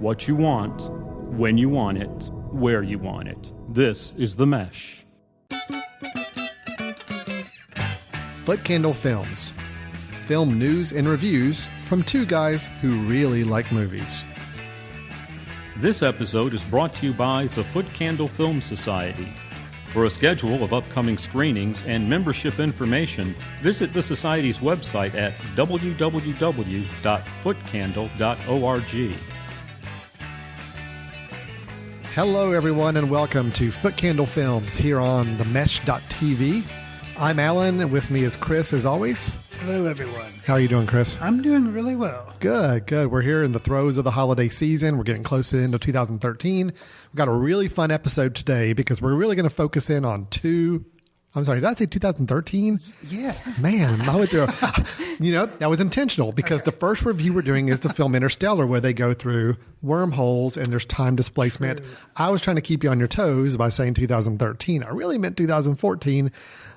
what you want, when you want it, where you want it. This is The Mesh. Footcandle Films. Film news and reviews from two guys who really like movies. This episode is brought to you by the Footcandle Film Society. For a schedule of upcoming screenings and membership information, visit the Society's website at www.footcandle.org. Hello, everyone, and welcome to Footcandle Films here on themesh.tv. I'm Alan, and with me is Chris, as always. Hello, everyone. How are you doing, Chris? I'm doing really well. Good. We're here in the throes of the holiday season. We're getting close to the end of 2013. We've got a really fun episode today because we're really going to focus in on I'm sorry, did I say 2013? Yeah. Man, I went through that was intentional because the first review we're doing is the film Interstellar, where they go through wormholes and there's time displacement. True. I was trying to keep you on your toes by saying 2013. I really meant 2014.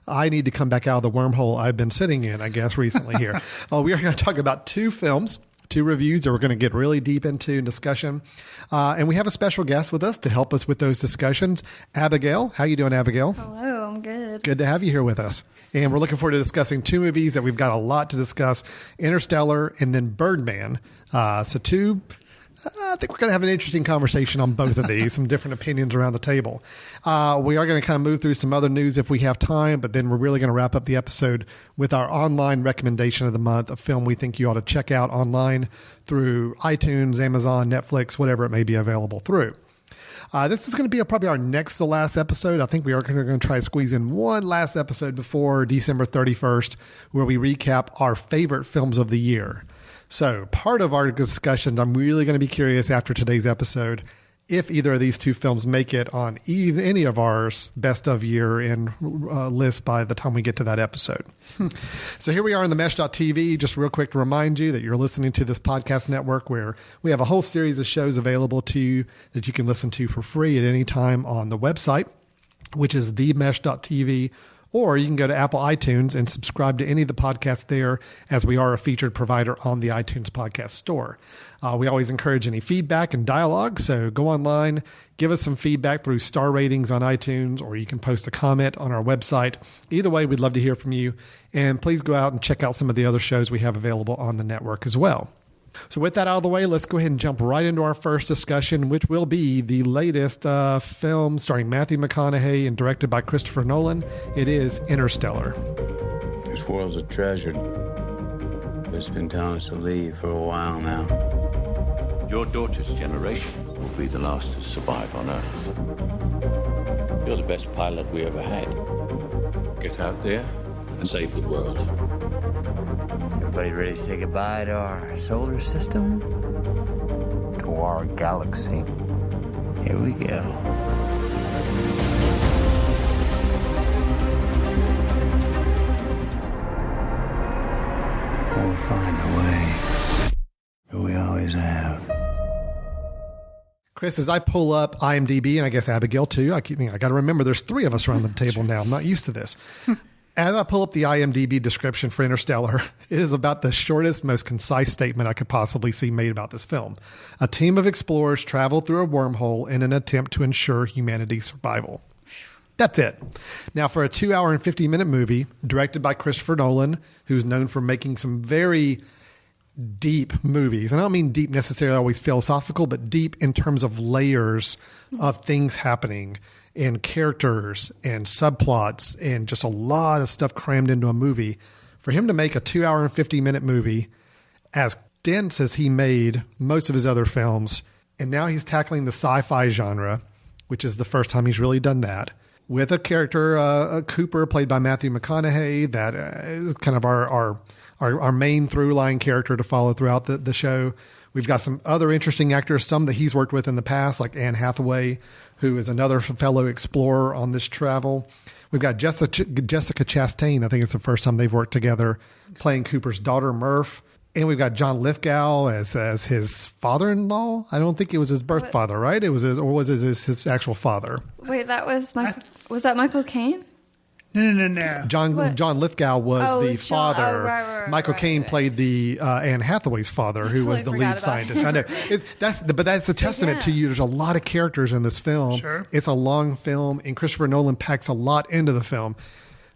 I need to come back out of the wormhole I've been sitting in, I guess, recently here. We are going to talk about two films, two reviews that we're going to get really deep into in discussion. And we have a special guest with us to help us with those discussions. Abigail. How you doing, Abigail? Hello, I'm good. Good to have you here with us. And we're looking forward to discussing two movies that we've got a lot to discuss, Interstellar and then Birdman. I think we're going to have an interesting conversation on both of these, some different opinions around the table. We are going to kind of move through some other news if we have time, but then we're really going to wrap up the episode with our online recommendation of the month, a film we think you ought to check out online through iTunes, Amazon, Netflix, whatever it may be available through. This is going to be probably our next to last episode. I think we are going to try to squeeze in one last episode before December 31st, where we recap our favorite films of the year. So part of our discussions, I'm really going to be curious after today's episode if either of these two films make it on any of our best of year in list by the time we get to that episode. So here we are on the mesh.tv. Just real quick to remind you that you're listening to this podcast network where we have a whole series of shows available to you that you can listen to for free at any time on the website, which is themesh.tv. Or you can go to Apple iTunes and subscribe to any of the podcasts there, as we are a featured provider on the iTunes podcast store. We always encourage any feedback and dialogue, so go online, give us some feedback through star ratings on iTunes, or you can post a comment on our website. Either way, we'd love to hear from you. And please go out and check out some of the other shows we have available on the network as well. So with that out of the way, let's go ahead and jump right into our first discussion, which will be the latest film starring Matthew McConaughey and directed by Christopher Nolan. It is Interstellar. This world's a treasure. It's been telling us to leave for a while now. Your daughter's generation will be the last to survive on Earth. You're the best pilot we ever had. Get out there and save the world. Everybody ready to say goodbye to our solar system? To our galaxy. Here we go. We'll find a way. We always have. Chris, as I pull up IMDb, and I guess Abigail too, I got to remember there's three of us around the table now. I'm not used to this. As I pull up the IMDb description for Interstellar, it is about the shortest, most concise statement I could possibly see made about this film. A team of explorers travel through a wormhole in an attempt to ensure humanity's survival. That's it. Now, for a 2-hour and 50-minute movie directed by Christopher Nolan, who's known for making some very deep movies, and I don't mean deep necessarily always philosophical, but deep in terms of layers of things happening and characters and subplots and just a lot of stuff crammed into a movie. For him to make a 2-hour and 50-minute movie as dense as he made most of his other films, and now he's tackling the sci-fi genre, which is the first time he's really done that, with a character, Cooper, played by Matthew McConaughey, that is kind of our main through-line character to follow throughout the show. We've got some other interesting actors, some that he's worked with in the past, like Anne Hathaway, who is another fellow explorer on this travel. We've got Jessica Chastain. I think it's the first time they've worked together, playing Cooper's daughter, Murph. And we've got John Lithgow as his father-in-law. I don't think it was his birth father, right? It was his actual father. Wait, that was was that Michael Caine? No. John Lithgow was the father. Right, Michael Caine played the Anne Hathaway's father, who was the lead scientist. I know. But that's a testament to you. There's a lot of characters in this film. Sure. It's a long film, and Christopher Nolan packs a lot into the film.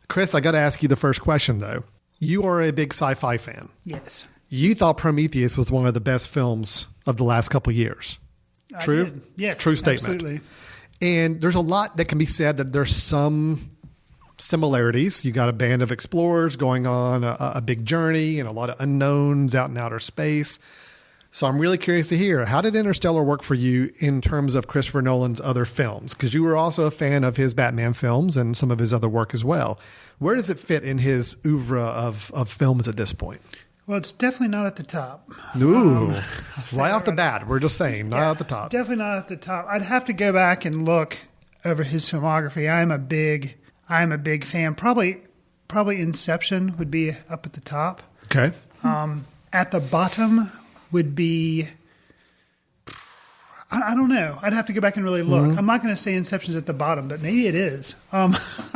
Chris, I got to ask you the first question, though. You are a big sci-fi fan. Yes. You thought Prometheus was one of the best films of the last couple of years. True? I did. Yes. True statement. Absolutely. And there's a lot that can be said that there's some similarities. You got a band of explorers going on a big journey and a lot of unknowns out in outer space. So I'm really curious to hear, how did Interstellar work for you in terms of Christopher Nolan's other films? Because you were also a fan of his Batman films and some of his other work as well. Where does it fit in his oeuvre of films at this point? Well, it's definitely not at the top. Ooh, right off the bat, we're just saying, not at the top. Definitely not at the top. I'd have to go back and look over his filmography. I am a big fan. Probably Inception would be up at the top. Okay. At the bottom would be, I don't know. I'd have to go back and really look. Mm-hmm. I'm not going to say Inception's at the bottom, but maybe it is.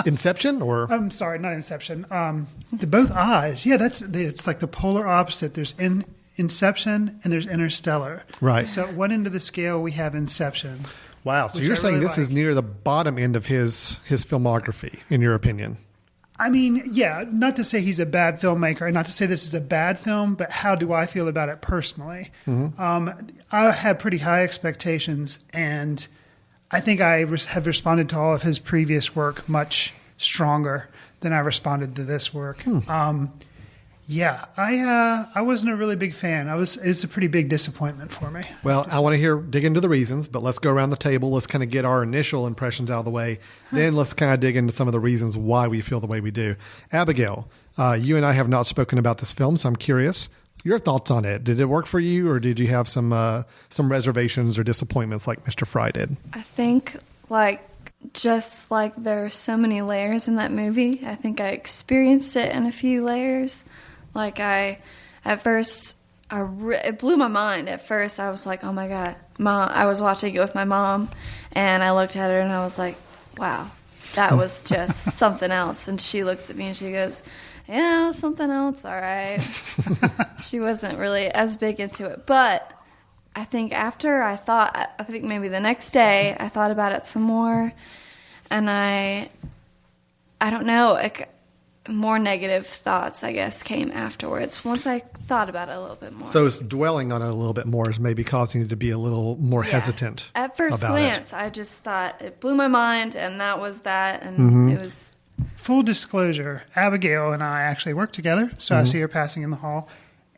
Inception or? I'm sorry, not Inception. Both eyes. Yeah, it's like the polar opposite. There's Inception and there's Interstellar. Right. So at one end of the scale, we have Inception. Wow. So which you're I saying really this is like. near the bottom end of his filmography, in your opinion? I mean, yeah, not to say he's a bad filmmaker, and not to say this is a bad film, but how do I feel about it personally? Mm-hmm. I had pretty high expectations, and I think I have responded to all of his previous work much stronger than I responded to this work. Yeah, I wasn't a really big fan. It's a pretty big disappointment for me. Well, I want to dig into the reasons, but let's go around the table. Let's kind of get our initial impressions out of the way. Then let's kind of dig into some of the reasons why we feel the way we do. Abigail, you and I have not spoken about this film, so I'm curious. Your thoughts on it. Did it work for you, or did you have some reservations or disappointments like Mr. Fry did? I think, just like there are so many layers in that movie, I think I experienced it in a few layers. It blew my mind. At first, I was like, oh my God, Mom. I was watching it with my mom, and I looked at her and I was like, wow, that was just something else. And she looks at me and she goes, yeah, something else, all right. She wasn't really as big into it. But I think I think maybe the next day, I thought about it some more, and I don't know, more negative thoughts, I guess, came afterwards once I thought about it a little bit more. So it's dwelling on it a little bit more is maybe causing you to be a little more hesitant. At first about glance, I just thought it blew my mind, and that was that, and it was... Full disclosure, Abigail and I actually worked together, so I see her passing in the hall,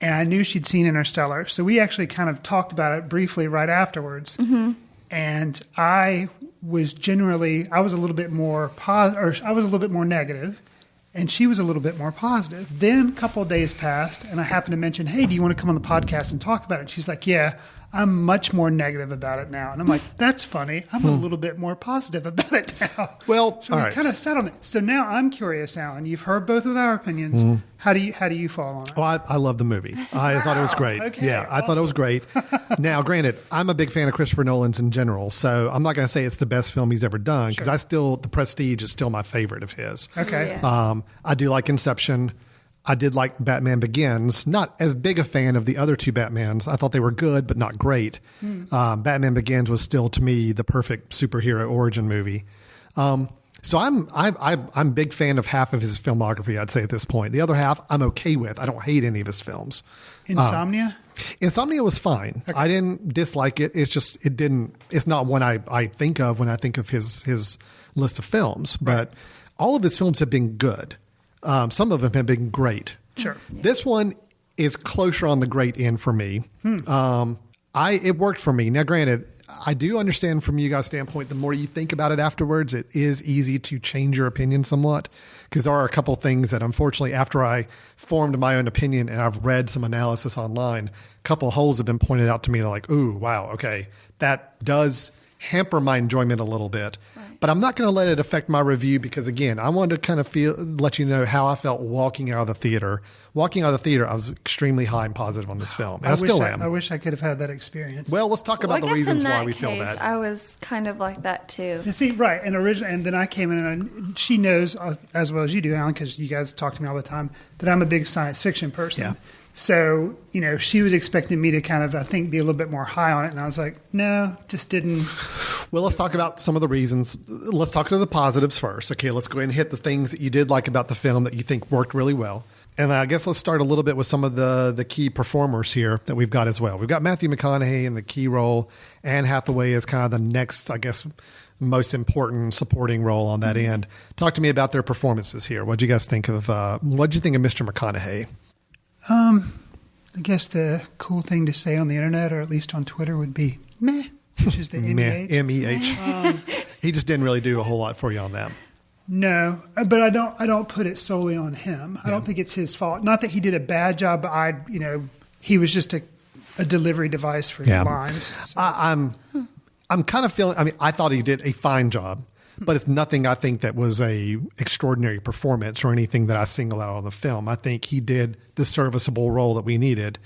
and I knew she'd seen Interstellar, so we actually kind of talked about it briefly right afterwards, and I was a little bit more negative, and she was a little bit more positive. Then a couple of days passed, and I happened to mention, hey, do you want to come on the podcast and talk about it? And she's like, yeah, I'm much more negative about it now. And I'm like, that's funny. I'm a little bit more positive about it now. Well, so all we right. kind of sat on it. So now I'm curious, Alan. You've heard both of our opinions. How do you fall on it? Oh, I love the movie. I thought it was great. Okay, yeah, I thought it was great. Now, granted, I'm a big fan of Christopher Nolan's in general, so I'm not going to say it's the best film he's ever done, because The Prestige is still my favorite of his. Okay. Yeah. I do like Inception. I did like Batman Begins. Not as big a fan of the other two Batmans. I thought they were good, but not great. Batman Begins was still, to me, the perfect superhero origin movie. So I'm a big fan of half of his filmography, I'd say at this point. The other half I'm okay with. I don't hate any of his films. Insomnia? Insomnia was fine. Okay. I didn't dislike it. It's just it's not one I think of when I think of his list of films. But all of his films have been good. Some of them have been great. Sure. This one is closer on the great end for me. It worked for me. Now, granted, I do understand from you guys' standpoint, the more you think about it afterwards, it is easy to change your opinion somewhat, because there are a couple things that, unfortunately, after I formed my own opinion and I've read some analysis online, a couple holes have been pointed out to me. They're like, ooh, wow, okay, that does hamper my enjoyment a little bit. But I'm not going to let it affect my review because, again, I wanted to kind of let you know how I felt walking out of the theater. Walking out of the theater, I was extremely high and positive on this film. And I still am. I wish I could have had that experience. Well, let's talk about the reasons why we feel that. I was kind of like that too. You see, right, and then I came in and she knows as well as you do, Alan, because you guys talk to me all the time, that I'm a big science fiction person. Yeah. So, she was expecting me to kind of, I think, be a little bit more high on it. And I was like, no, just didn't. Well, let's talk about some of the reasons. Let's talk to the positives first. Okay, let's go ahead and hit the things that you did like about the film that you think worked really well. And I guess let's start a little bit with some of the key performers here that we've got as well. We've got Matthew McConaughey in the key role. Anne Hathaway is kind of the next, I guess, most important supporting role on that end. Talk to me about their performances here. What did you guys think of Mr. McConaughey? I guess the cool thing to say on the internet, or at least on Twitter, would be meh, which is the M-E-H. M-E-H. He just didn't really do a whole lot for you on that. No, but I don't put it solely on him. I don't think it's his fault. Not that he did a bad job, but he was just a delivery device for the lines. So. I'm kind of feeling. I mean, I thought he did a fine job, but it's nothing I think that was a extraordinary performance or anything that I single out on the film. I think he did the serviceable role that we needed.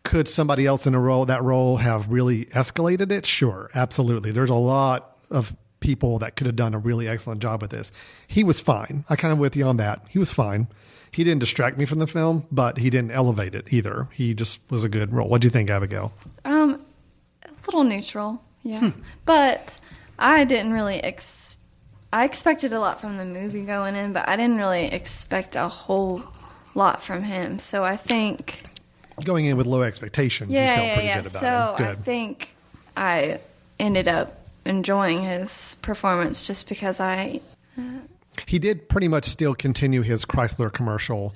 Could somebody else in that role have really escalated it? Sure, absolutely. There's a lot of people that could have done a really excellent job with this. He was fine. I kind of with you on that. He was fine. He didn't distract me from the film, but he didn't elevate it either. He just was a good role. What do you think, Abigail? A little neutral, yeah. But I didn't really I expected a lot from the movie going in, but I didn't really expect a whole lot from him. So I think going in with low expectations, you felt pretty good about him. Good. I think I ended up enjoying his performance just because he did pretty much still continue his Chrysler commercial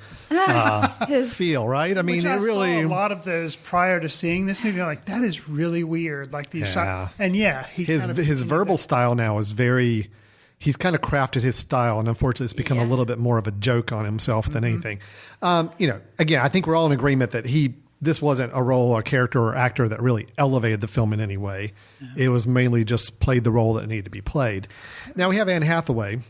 feel, right? I mean, I saw a lot of those prior to seeing this movie. I'm like, that is really weird. Like these shots, and his verbal style now is very. He's kind of crafted his style, and unfortunately, it's become a little bit more of a joke on himself than anything. Again, I think we're all in agreement that this wasn't a role or character or actor that really elevated the film in any way. It was mainly just played the role that needed to be played. Now we have Anne Hathaway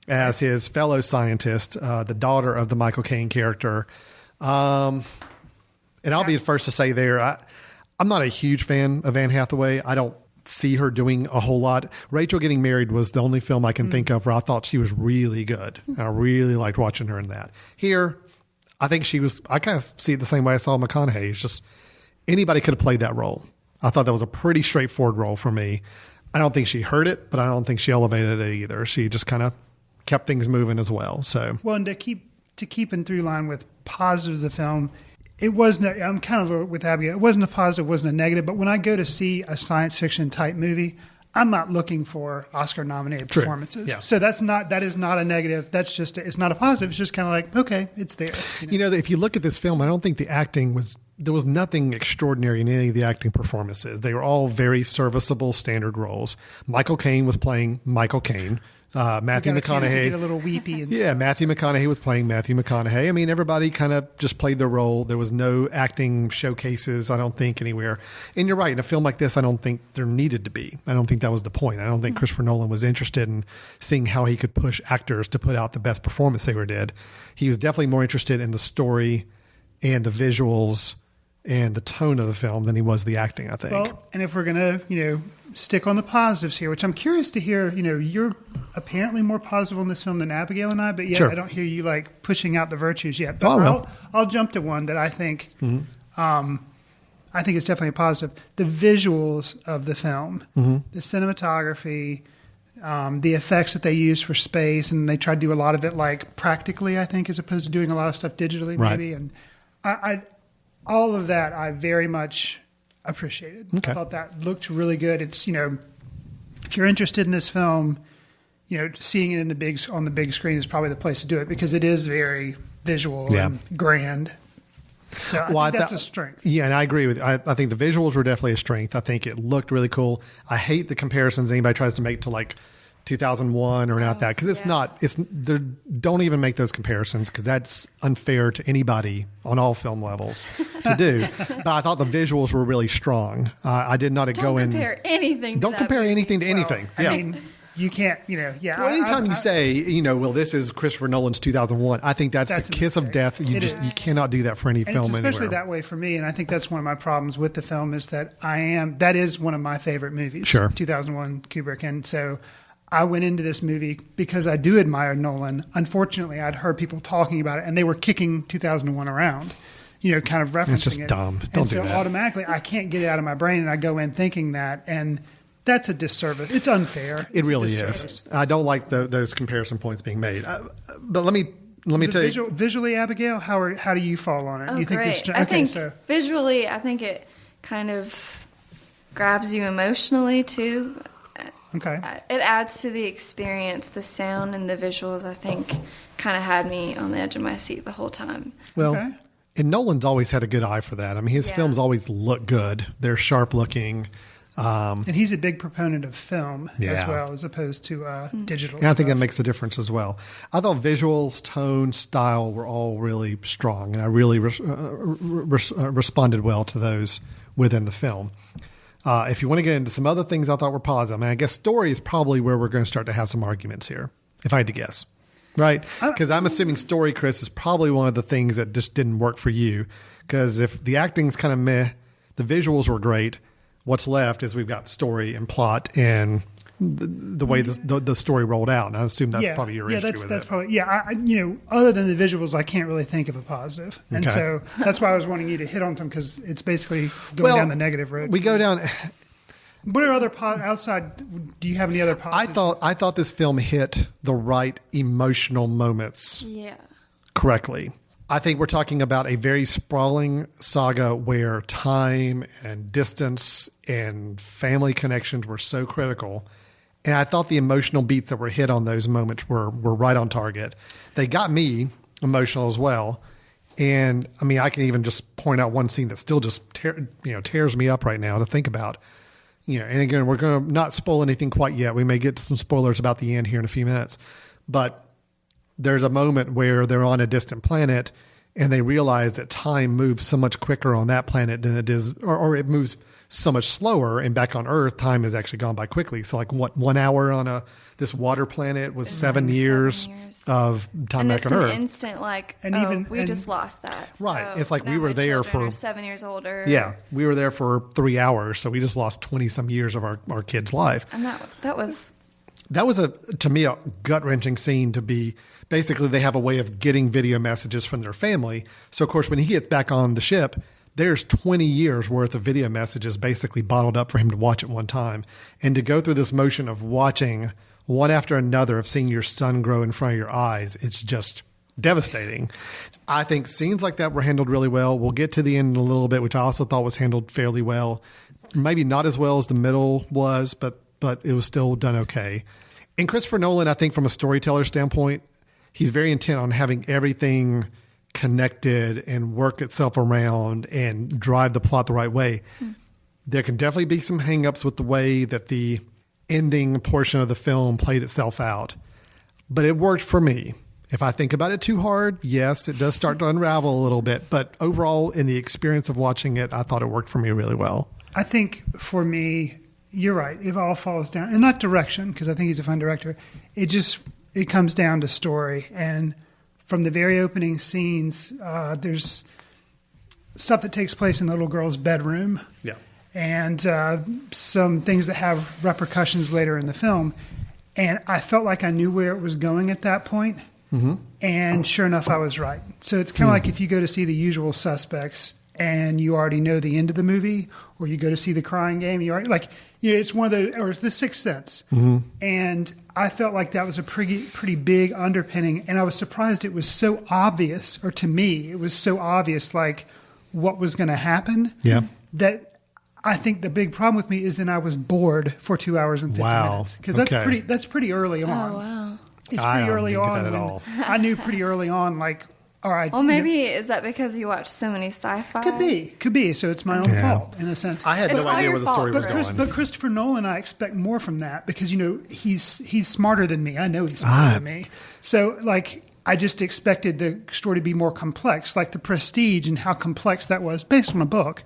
as his fellow scientist, the daughter of the Michael Caine character. And I'll be the first to say there, I'm not a huge fan of Anne Hathaway. I don't see her doing a whole lot. Rachel Getting Married was the only film I can think of where I thought she was really good. I really liked watching her in that. Here, I think I kind of see it the same way I saw McConaughey. It's just anybody could have played that role. I thought that was a pretty straightforward role for me. I don't think she heard it, but I don't think she elevated it either. She just kind of kept things moving as well. So, well, and to keep in through line with positives of the film, it wasn't. I'm kind of with Abigail. It wasn't a positive, wasn't a negative. But when I go to see a science fiction type movie, I'm not looking for Oscar nominated performances. Yeah. So that is not a negative. That's just it's not a positive. It's just kind of like, okay, it's there. If you look at this film, I don't think the acting there was nothing extraordinary in any of the acting performances. They were all very serviceable standard roles. Michael Caine was playing Michael Caine. Matthew McConaughey, get a little weepy. And stuff. Matthew McConaughey was playing Matthew McConaughey. I mean, everybody kind of just played their role. There was no acting showcases, I don't think, anywhere. And you're right, in a film like this, I don't think there needed to be. I don't think that was the point. I don't think Christopher Nolan was interested in seeing how he could push actors to put out the best performance they ever did. He was definitely more interested in the story and the visuals and the tone of the film than he was the acting, I think. Well, and if we're going to, stick on the positives here, which I'm curious to hear, you're apparently more positive on this film than Abigail and I, but yet sure. I don't hear you like pushing out the virtues yet. But I'll jump to one that I think, I think it's definitely a positive. The visuals of the film, the cinematography, the effects that they use for space, and they try to do a lot of it like practically, I think, as opposed to doing a lot of stuff digitally, maybe. And I all of that I very much appreciated. Okay. I thought that looked really good. It's, if you're interested in this film, seeing it on the big screen is probably the place to do it because it is very visual and grand. So I think that's a strength. Yeah, and I agree with you. I think the visuals were definitely a strength. I think it looked really cool. I hate the comparisons anybody tries to make to like 2001 or not that, because it's not. Don't even make those comparisons, because that's unfair to anybody on all film levels to do. But I thought the visuals were really strong. I did not go in. Don't compare anything. Don't compare anything to anything. I mean, you can't. Well, anytime you say, well, this is Christopher Nolan's 2001, I think that's the kiss of death. You cannot do that for any film anywhere. Especially that way for me, and I think that's one of my problems with the film is that that is one of my favorite movies. Sure. 2001 Kubrick, and so I went into this movie because I do admire Nolan. Unfortunately, I'd heard people talking about it, and they were kicking 2001 around, kind of referencing it. It's just dumb. Don't do that. So automatically, I can't get it out of my brain, and I go in thinking that, and that's a disservice. It's unfair. It really is. I don't like those comparison points being made. But let me tell you. Visually, Abigail, how do you fall on it? Oh, you think great. I think visually, I think it kind of grabs you emotionally too. Okay. It adds to the experience. The sound and the visuals, I think, kind of had me on the edge of my seat the whole time. Well, and Nolan's always had a good eye for that. I mean, his films always look good. They're sharp looking. And he's a big proponent of film as well, as opposed to digital stuff. I think that makes a difference as well. I thought visuals, tone, style were all really strong, and I really responded well to those within the film. If you want to get into some other things I thought were positive, I guess story is probably where we're going to start to have some arguments here, if I had to guess. Right? Because I'm assuming story, Chris, is probably one of the things that just didn't work for you. Because if the acting's kind of meh, the visuals were great, what's left is we've got story and plot and the way the story rolled out. And I assume that's probably your issue with it. Probably, other than the visuals, I can't really think of a positive. And so that's why I was wanting you to hit on them, because it's basically going down the negative road. We go down. What are other outside? Do you have any other positives? I thought this film hit the right emotional moments correctly. I think we're talking about a very sprawling saga where time and distance and family connections were so critical. And I thought the emotional beats that were hit on those moments were right on target. They got me emotional as well. And I mean, I can even just point out one scene that still just tears me up right now to think about. And again, we're going to not spoil anything quite yet. We may get to some spoilers about the end here in a few minutes. But there's a moment where they're on a distant planet and they realize that time moves so much quicker on that planet than it is, or it moves so much slower. And back on Earth, time has actually gone by quickly. So like 1 hour on this water planet was 7 years of time back on Earth. And it's an instant, we just lost that. Right. So it's like we were there for 7 years older. Yeah. We were there for 3 hours. So we just lost 20 some years of our kid's life. And that was to me, a gut-wrenching scene to be. Basically, they have a way of getting video messages from their family. So, of course, when he gets back on the ship, there's 20 years worth of video messages basically bottled up for him to watch at one time. And to go through this motion of watching one after another, of seeing your son grow in front of your eyes, it's just devastating. I think scenes like that were handled really well. We'll get to the end in a little bit, which I also thought was handled fairly well. Maybe not as well as the middle was, but it was still done okay. And Christopher Nolan, I think from a storyteller standpoint, he's very intent on having everything connected and work itself around and drive the plot the right way. There can definitely be some hangups with the way that the ending portion of the film played itself out, but it worked for me. If I think about it too hard, yes, it does start to unravel a little bit, but overall in the experience of watching it, I thought it worked for me really well. I think for me, you're right. It all falls down, and not direction, because I think he's a fun director. It comes down to story. And from the very opening scenes, there's stuff that takes place in the little girl's bedroom. Yeah. And some things that have repercussions later in the film. And I felt like I knew where it was going at that point. Mm-hmm. And sure enough, I was right. So it's kind of like if you go to see The Usual Suspects and you already know the end of the movie, or you go to see The Crying Game, it's one of those, or The Sixth Sense. Mm-hmm. And I felt like that was a pretty big underpinning, and I was surprised it was so obvious, or to me, it was so obvious, like what was going to happen. Yeah. That I think the big problem with me is then I was bored for 2 hours and 50 minutes, because that's pretty early on. Oh wow. It's pretty early on. I knew pretty early on, like, All right. Well, maybe is that because you watch so many sci-fi? Could be. So it's my own fault in a sense. I had It's no all idea your where the fault, story was Chris. going. But Christopher Nolan, I expect more from that because he's smarter than me. I know he's smarter than me. So I just expected the story to be more complex, like The Prestige and how complex that was based on a book.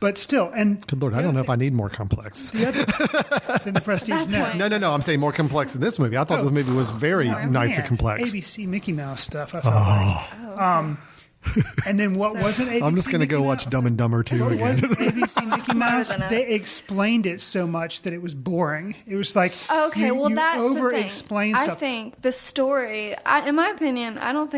But still, and Good Lord, I don't know if I need more complex. than The Prestige. That point. No. I'm saying more complex than this movie. I thought this movie was very nice and complex. ABC Mickey Mouse stuff. I felt like. And then what wasn't ABC? I'm just going to go Mickey watch Mouse? Dumb and Dumber 2 What again. wasn't ABC Mickey Smarter Mouse? than us. They explained it so much that it was boring. It was like Okay, you that's the thing. over-explain I stuff. think the story, in my opinion, I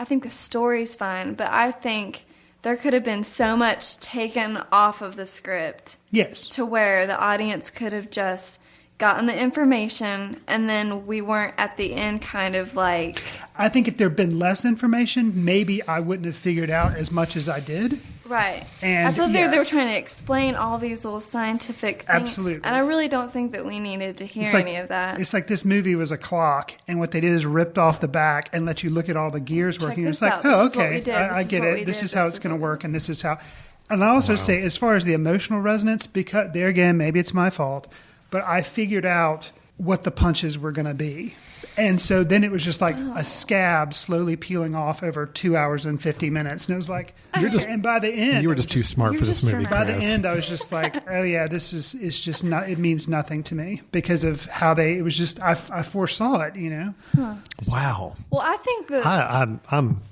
think the story's fine, but I think there could have been so much taken off of the script Yes. to where the audience could have just gotten the information and then we weren't at the end kind of like... I think if there had been less information, maybe I wouldn't have figured out as much as I did. Right. And, I feel yeah. they were trying to explain all these little scientific things. Absolutely. And I really don't think that we needed to hear any of that. It's like this movie was a clock, and what they did is ripped off the back and let you look at all the gears working. this It's like, out. This oh, is what okay, we did. I This is get what it. we This did. is how This it's is going to what we work, and this is how. And I also say, as far as the emotional resonance, because there again, maybe it's my fault, but I figured out what the punches were going to be. And so then it was just like a scab slowly peeling off over 2 hours and 50 minutes. And it was like, and by the end, You were I was just too smart for this movie, by the Chris. end, I was just like, oh yeah, it's just not, it means nothing to me because of how it was just, I foresaw it, Wow. Well, I think that... I'm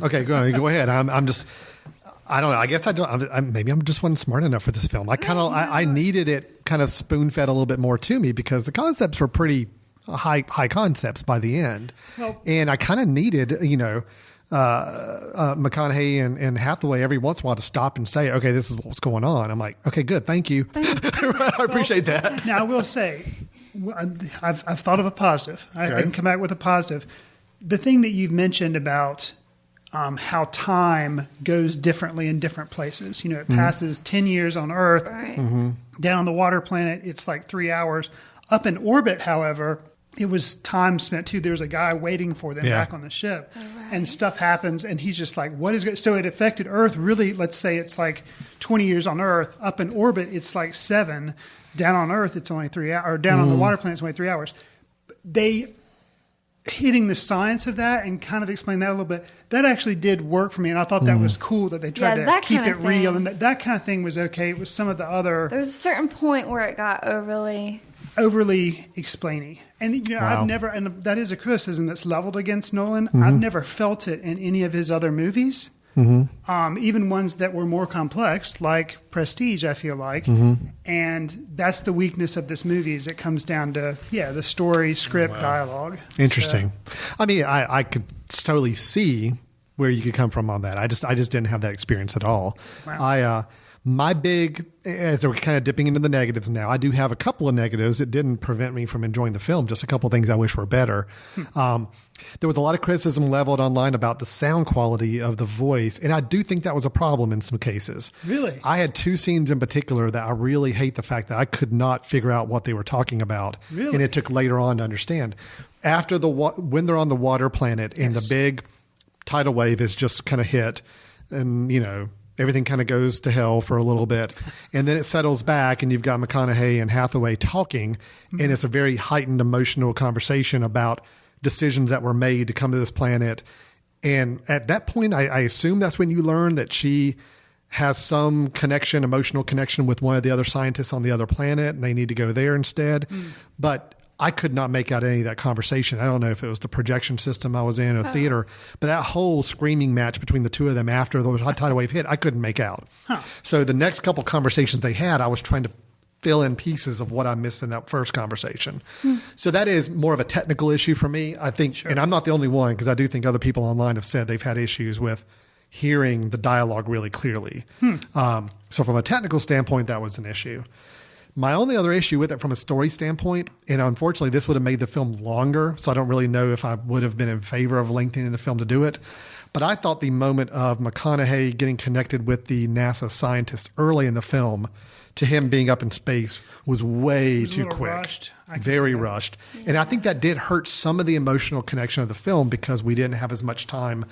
okay. Go ahead. I'm just. I don't know. I guess I don't. Maybe I'm just wasn't smart enough for this film. I needed it kind of spoon fed a little bit more to me because the concepts were pretty high concepts by the end, and I kind of needed McConaughey and Hathaway every once in a while to stop and say, okay, this is what's going on. I'm like, okay, good, thank you. I appreciate that. Now I will say, I've thought of a positive. I can come back with a positive. The thing that you've mentioned about how time goes differently in different places. It passes 10 years on Earth. Right. Down on the water planet, it's like 3 hours. Up in orbit, however, it was time spent too. There was a guy waiting for them back on the ship. And stuff happens, and he's just like, what is it? So it affected Earth really, let's say it's like 20 years on Earth. Up in orbit, it's like 7. Down on Earth, it's only 3 hours. Or down on the water planet, it's only 3 hours. They... hitting the science of that and kind of explain that a little bit, that actually did work for me. And I thought that was cool that they tried to that keep kind it of real. thing. And that kind of thing was okay. It was some of the other There was a certain point where it got overly... explainy. And, Wow. I've never, and that is a criticism that's leveled against Nolan. I've never felt it in any of his other movies. Even ones that were more complex, like Prestige, I feel like. And that's the weakness of this movie is it comes down to, the story, script, dialogue. Interesting. I mean, I could totally see where you could come from on that. I just didn't have that experience at all. Wow. My big, as we're kind of dipping into the negatives now, I do have a couple of negatives. It didn't prevent me from enjoying the film. Just a couple of things I wish were better. There was a lot of criticism leveled online about the sound quality of the voice, and I do think that was a problem in some cases. Really? I had two scenes in particular that I really hate the fact that I could not figure out what they were talking about, Really? and it took later on to understand. After when they're on the water planet and the big tidal wave is just kind of hit, and everything kind of goes to hell for a little bit, and then it settles back, and you've got McConaughey and Hathaway talking, and it's a very heightened emotional conversation about decisions that were made to come to this planet. And at that point, I assume that's when you learn that she has some connection, emotional connection with one of the other scientists on the other planet, and they need to go there instead. But I could not make out any of that conversation. I don't know if it was the projection system I was in or theater, but that whole screaming match between the two of them after the tidal wave hit, I couldn't make out. So the next couple conversations they had, I was trying to fill in pieces of what I missed in that first conversation. So that is more of a technical issue for me, I think. And I'm not the only one, because I do think other people online have said they've had issues with hearing the dialogue really clearly. So from a technical standpoint, that was an issue. My only other issue with it from a story standpoint, and unfortunately this would have made the film longer, so I don't really know if I would have been in favor of lengthening the film to do it, but I thought the moment of McConaughey getting connected with the NASA scientist early in the film to him being up in space was way too quick. Rushed. Very rushed. And I think that did hurt some of the emotional connection of the film because we didn't have as much time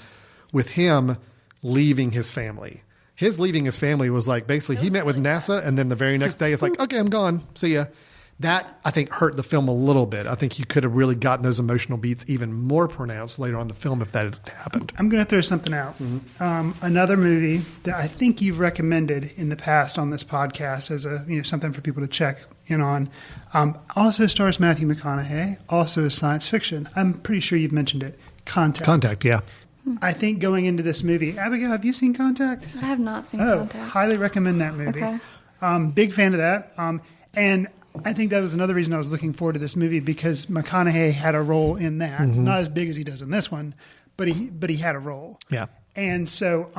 with him leaving his family. His leaving his family was like, basically, he met with NASA, and then the very next day, it's like, okay, I'm gone. See ya. That, I think, hurt the film a little bit. I think you could have really gotten those emotional beats even more pronounced later on in the film if that had happened. I'm going to throw something out. Another movie that I think you've recommended in the past on this podcast as something for people to check in on. Also stars Matthew McConaughey. Also is science fiction. I'm pretty sure you've mentioned it. Contact. Contact, yeah. I think going into this movie, Abigail, have you seen Contact? I have not seen Contact. Highly recommend that movie. Okay. Big fan of that. And I think that was another reason I was looking forward to this movie, because McConaughey had a role in that. Not as big as he does in this one, but he had a role. Yeah. And so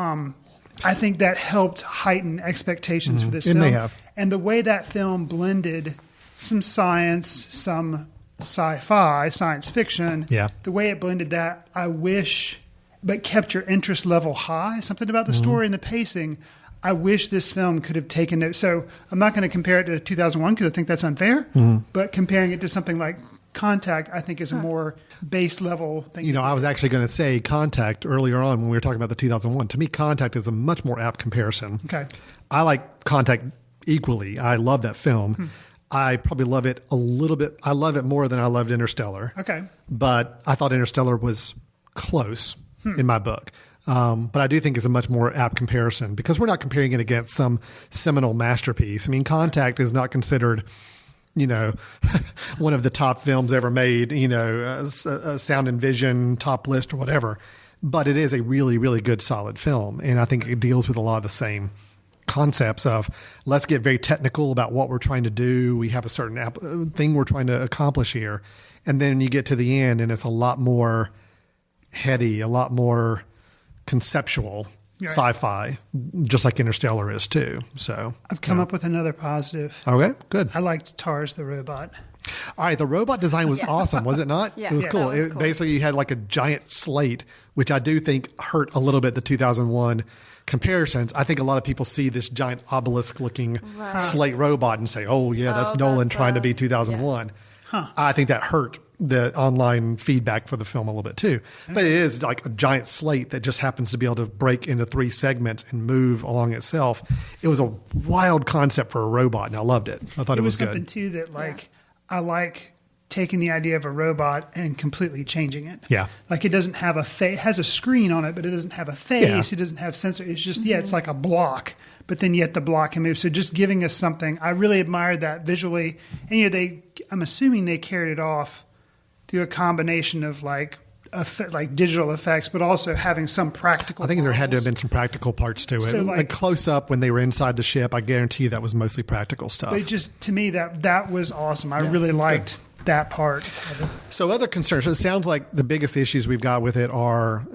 I think that helped heighten expectations for this film. It may have. And the way that film blended some science, some sci-fi, science fiction, the way it blended that, I wish, but kept your interest level high. Something about the story and the pacing. I wish this film could have taken it. So I'm not going to compare it to 2001 because I think that's unfair. But comparing it to something like Contact, I think is a more base level thing. I was actually going to say Contact earlier on when we were talking about the 2001. To me, Contact is a much more apt comparison. Okay. I like Contact equally. I love that film. I probably love it a little bit. I love it more than I loved Interstellar. Okay. But I thought Interstellar was close in my book. But I do think it's a much more apt comparison because we're not comparing it against some seminal masterpiece. I mean, Contact is not considered, one of the top films ever made, a Sound and Vision top list or whatever. But it is a really, really good, solid film. And I think it deals with a lot of the same concepts of let's get very technical about what we're trying to do. We have a certain thing we're trying to accomplish here. And then you get to the end and it's a lot more heady, a lot more conceptual sci-fi, just like Interstellar is too. So I've come up with another positive. Okay, good. I liked Tars the robot. All right, the robot design was awesome, was it not? Yeah. It was cool. That was cool. Basically, you had like a giant slate, which I do think hurt a little bit the 2001 comparisons. I think a lot of people see this giant obelisk-looking slate robot and say, oh, yeah, that's Nolan trying to be 2001. I think that hurt the online feedback for the film a little bit too. But it is like a giant slate that just happens to be able to break into 3 segments and move along itself. It was a wild concept for a robot, and I loved it. I thought it was good. Something too that I like taking the idea of a robot and completely changing it. Yeah. Like it doesn't have a face, it has a screen on it, but it doesn't have a face. Yeah. It doesn't have sensor. It's just, it's like a block, but then yet the block can move. So just giving us something, I really admired that visually. And, I'm assuming they carried it off through a combination of like digital effects, but also having some practical. I think there had to have been some practical parts to it. So like close up when they were inside the ship, I guarantee you that was mostly practical stuff. But just to me, that was awesome. I really liked that part of it. So other concerns. So it sounds like the biggest issues we've got with it are,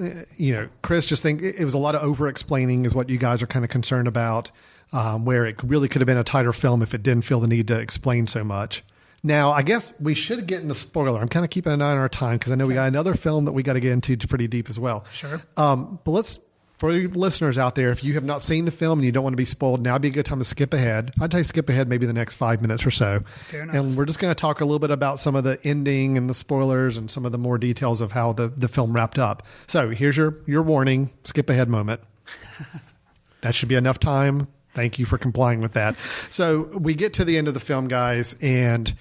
Chris, just think it was a lot of over-explaining is what you guys are kind of concerned about, where it really could have been a tighter film if it didn't feel the need to explain so much. Now, I guess we should get into spoiler. I'm kind of keeping an eye on our time because I know we got another film that we got to get into pretty deep as well. Sure. But for you listeners out there, if you have not seen the film and you don't want to be spoiled, now would be a good time to skip ahead. I'd tell you skip ahead maybe the next 5 minutes or so. Fair enough. And we're just going to talk a little bit about some of the ending and the spoilers and some of the more details of how the film wrapped up. So here's your warning, skip ahead moment. That should be enough time. Thank you for complying with that. So we get to the end of the film, guys, and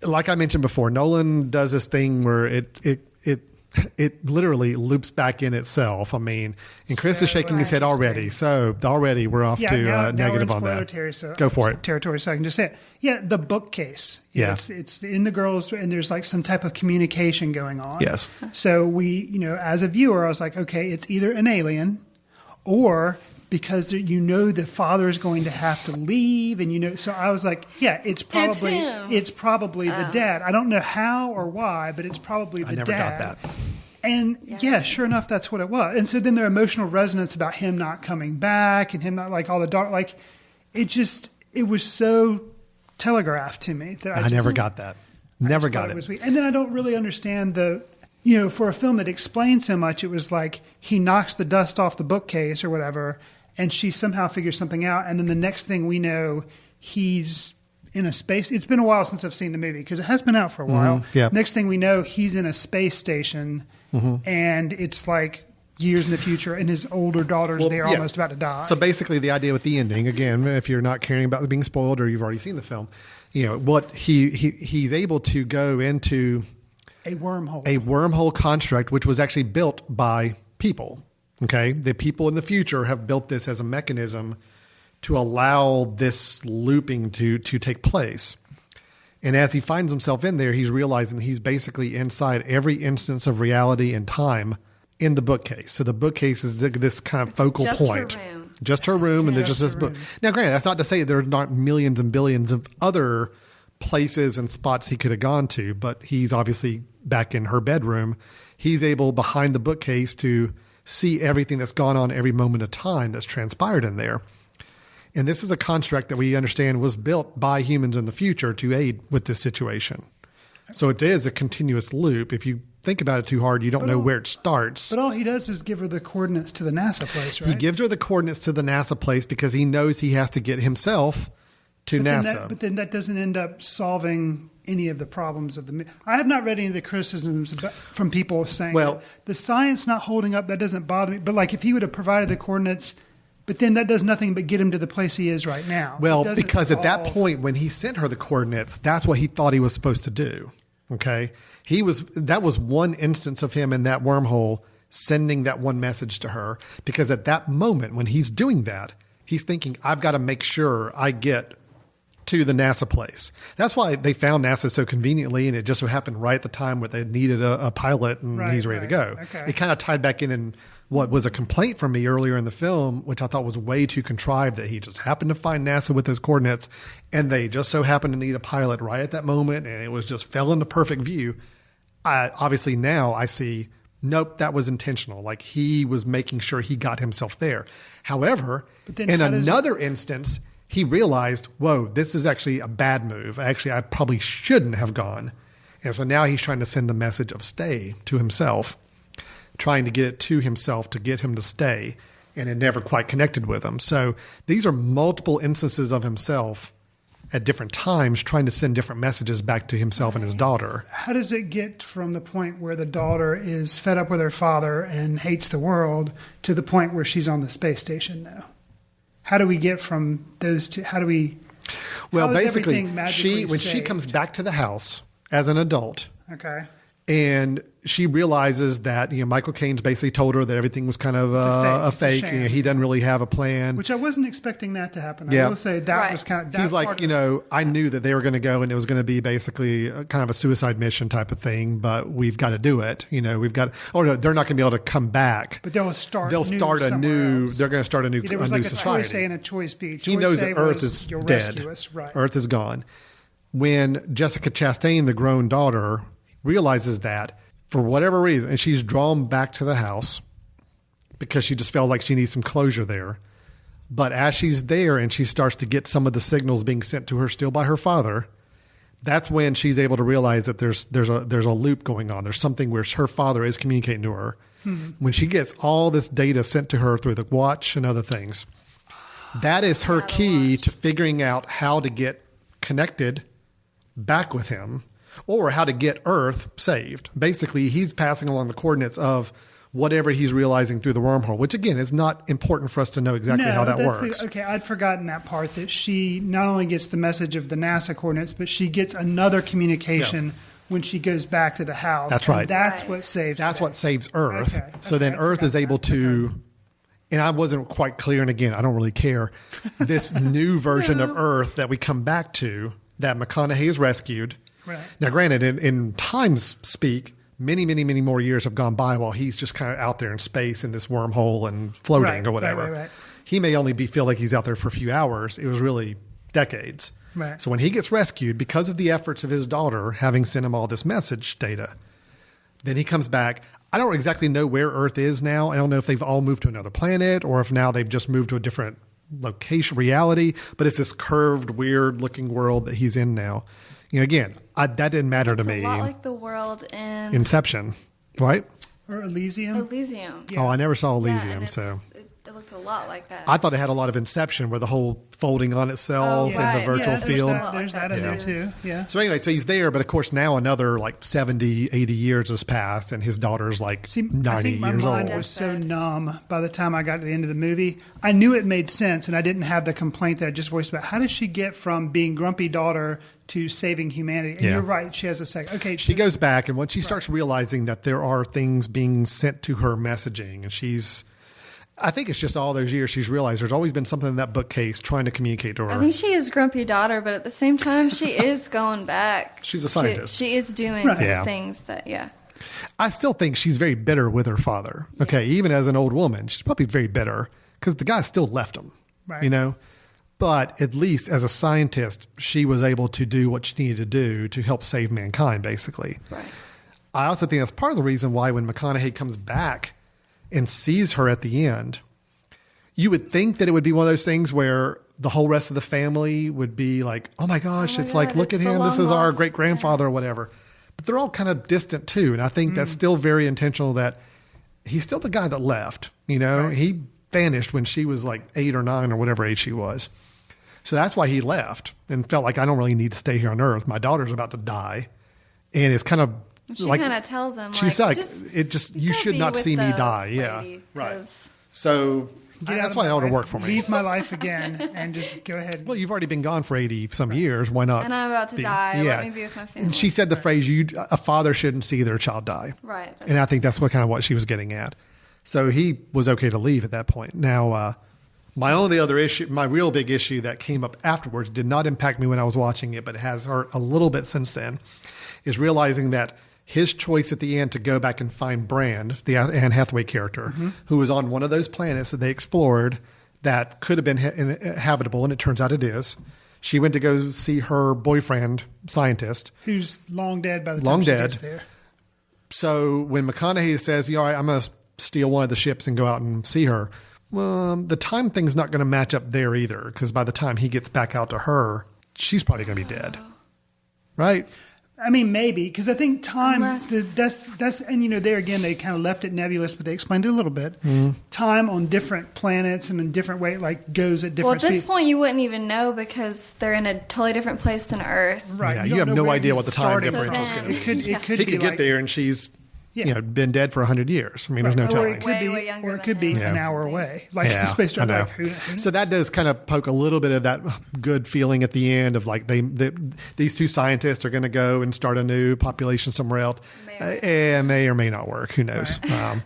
like I mentioned before, Nolan does this thing where it literally loops back in itself. I mean, and Chris is shaking his head already. So already we're off to now negative we're in on that. Go for it. Territory, so I can just say it. Yeah, the bookcase. It's in the girls, and there's like some type of communication going on. Yes. So we, as a viewer, I was like, okay, it's either an alien or because the father is going to have to leave, and so I was like, yeah, it's probably the dad. I don't know how or why, but it's probably the dad. I never got that. And sure enough, that's what it was. And so then their emotional resonance about him not coming back and him not like all the dark, like it was so telegraphed to me that I never got that. Never got it. And then I don't really understand for a film that explains so much, it was like he knocks the dust off the bookcase or whatever, and she somehow figures something out. And then the next thing we know, he's in a space. It's been a while since I've seen the movie because it has been out for a while. Yeah. Next thing we know, he's in a space station, and it's like years in the future, and his older daughter's there almost about to die. So basically, the idea with the ending, again, if you're not caring about being spoiled or you've already seen the film, what he's able to go into a wormhole construct, which was actually built by people. Okay, the people in the future have built this as a mechanism to allow this looping to take place. And as he finds himself in there, he's realizing he's basically inside every instance of reality and time in the bookcase. So the bookcase is this kind of focal point. Her room. Just her room, and there's just this book. Now, granted, that's not to say there aren't millions and billions of other places and spots he could have gone to, but he's obviously back in her bedroom. He's able, behind the bookcase, to see everything that's gone on every moment of time that's transpired in there. And this is a construct that we understand was built by humans in the future to aid with this situation. So it is a continuous loop. If you think about it too hard, you don't know where it starts. But all he does is give her the coordinates to the NASA place, right? He gives her the coordinates to the NASA place because he knows he has to get himself to NASA. But then that doesn't end up solving any of the problems of the... I have not read any of the criticisms from people saying the science not holding up, that doesn't bother me. But like if he would have provided the coordinates, but then that does nothing but get him to the place he is right now. Well, because at that point when he sent her the coordinates, that's what he thought he was supposed to do. Okay? That was one instance of him in that wormhole sending that one message to her, because at that moment when he's doing that, he's thinking, I've got to make sure I get to the NASA place. That's why they found NASA so conveniently, and it just so happened right at the time where they needed a pilot, and he's ready to go. Okay. It kind of tied back in what was a complaint from me earlier in the film, which I thought was way too contrived, that he just happened to find NASA with those coordinates, and they just so happened to need a pilot right at that moment, and it was just fell into perfect view. Obviously now I see, nope, that was intentional. Like he was making sure he got himself there. However, in another instance, he realized, whoa, this is actually a bad move. Actually, I probably shouldn't have gone. And so now he's trying to send the message of stay to himself, trying to get it to himself to get him to stay. And it never quite connected with him. So these are multiple instances of himself at different times trying to send different messages back to himself and his daughter. How does it get from the point where the daughter is fed up with her father and hates the world to the point where she's on the space station now? How do we get from those two? Well, basically, when she comes back to the house as an adult, okay, and she realizes that Michael Caine's basically told her that everything was kind of a fake. He doesn't really have a plan. Which I wasn't expecting that to happen. I will say that was kind of... That He's like, I knew that they were going to go and it was going to be basically kind of a suicide mission type of thing, but we've got to do it. They're not going to be able to come back. But they're going to start a new There was like society. A choice A and a choice B. He knows that Earth is dead. Right. Earth is gone. When Jessica Chastain, the grown daughter, realizes that, for whatever reason, and she's drawn back to the house because she just felt like she needs some closure there. But as she's there and she starts to get some of the signals being sent to her still by her father, that's when she's able to realize that there's a loop going on. There's something where her father is communicating to her. Mm-hmm. When she gets all this data sent to her through the watch and other things, that is her key to figuring out how to get connected back with him, or how to get Earth saved. Basically, he's passing along the coordinates of whatever he's realizing through the wormhole, which, again, is not important for us to know exactly how that works. Okay, I'd forgotten that part, that she not only gets the message of the NASA coordinates, but she gets another communication when she goes back to the house. That's right. That's what saves That's what saves Earth. Okay. So then Earth is able to... Okay. And I wasn't quite clear, and again, I don't really care. This new version of Earth that we come back to, that McConaughey is rescued... Right. Now, granted, in time's speak, many, many, many more years have gone by while he's just kind of out there in space in this wormhole and floating or whatever. Right. He may only feel like he's out there for a few hours. It was really decades. Right. So when he gets rescued, because of the efforts of his daughter having sent him all this message data, then he comes back. I don't exactly know where Earth is now. I don't know if they've all moved to another planet or if now they've just moved to a different location, reality. But it's this curved, weird-looking world that he's in now. Again, that didn't matter to me. It's a lot like the world in... Inception, right? Or Elysium. Elysium. Yeah. Oh, I never saw Elysium, so... It looked a lot like that. I thought it had a lot of Inception, where the whole folding on itself and the virtual field. There's that in there too. Yeah. So anyway, so he's there, but of course now another like 70, 80 years has passed, and his daughter's like 90 I think my years mind old. was so numb by the time I got to the end of the movie. I knew it made sense, and I didn't have the complaint that I just voiced about how did she get from being grumpy daughter to saving humanity. And you're right, she has a second. Okay, she goes back, and when she starts realizing that there are things being sent to her messaging, and I think it's just all those years she's realized there's always been something in that bookcase trying to communicate to her. I think she is grumpy daughter, but at the same time, she is going back. She's a scientist. She is doing things that, I still think she's very bitter with her father. Okay, even as an old woman, she's probably very bitter because the guy still left him, you know? But at least as a scientist, she was able to do what she needed to do to help save mankind, basically. Right. I also think that's part of the reason why when McConaughey comes back and sees her at the end, you would think that it would be one of those things where the whole rest of the family would be like, oh my gosh, it's like, look at him. This is our great grandfather or whatever. But they're all kind of distant too. And I think that's still very intentional that he's still the guy that left, you know, he vanished when she was like 8 or 9 or whatever age she was. So that's why he left and felt like I don't really need to stay here on Earth. My daughter's about to die. And it's kind of, she kind of tells him, she's like, you should not see me die. Yeah. Right. So that's why it ought to work for me. Leave my life again and just go ahead. Well, you've already been gone for 80 some years. Why not? And I'm about to die. Yeah. Let me be with my family. And she said the phrase, a father shouldn't see their child die. Right. And I think that's what she was getting at. So he was okay to leave at that point. Now, my real big issue that came up afterwards did not impact me when I was watching it, but it has hurt a little bit since then, is realizing that his choice at the end to go back and find Brand, the Anne Hathaway character, who was on one of those planets that they explored that could have been habitable, and it turns out it is. She went to go see her boyfriend, scientist. Who's long dead by the time she gets there. So when McConaughey says, all right, I'm going to steal one of the ships and go out and see her, well, the time thing's not going to match up there either, because by the time he gets back out to her, she's probably going to be dead. Right? I mean, maybe, because I think time, that's and you know, there again, they kind of left it nebulous, but they explained it a little bit. Time on different planets and in different ways, like goes at different Well, at this point, you wouldn't even know because they're in a totally different place than Earth. Right. Yeah, you have no idea what the time difference is going to be. It could he could get there and she's been dead for 100 years. I mean, there's no telling. Or it could be an hour away. Like space travel. Like, who so that does kind of poke a little bit of that good feeling at the end of like these two scientists are going to go and start a new population somewhere else. May or may not work. Who knows? Right.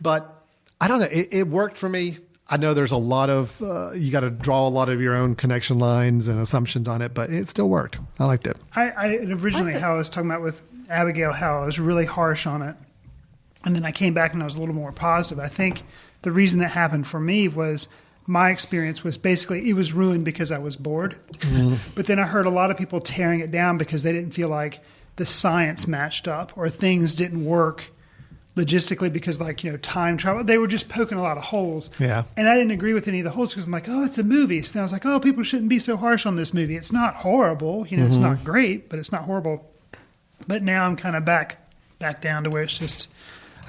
But I don't know. It worked for me. I know there's a lot of, you got to draw a lot of your own connection lines and assumptions on it, but it still worked. I liked it. I originally, how I was talking about with Abigail, how I was really harsh on it. And then I came back and I was a little more positive. I think the reason that happened for me was my experience was basically it was ruined because I was bored. But then I heard a lot of people tearing it down because they didn't feel like the science matched up or things didn't work logistically because, like, you know, time travel, they were just poking a lot of holes. Yeah. And I didn't agree with any of the holes because I'm like, oh, it's a movie. So I was like, oh, people shouldn't be so harsh on this movie. It's not horrible. You know, it's not great, but it's not horrible. But now I'm kind of back down to where it's just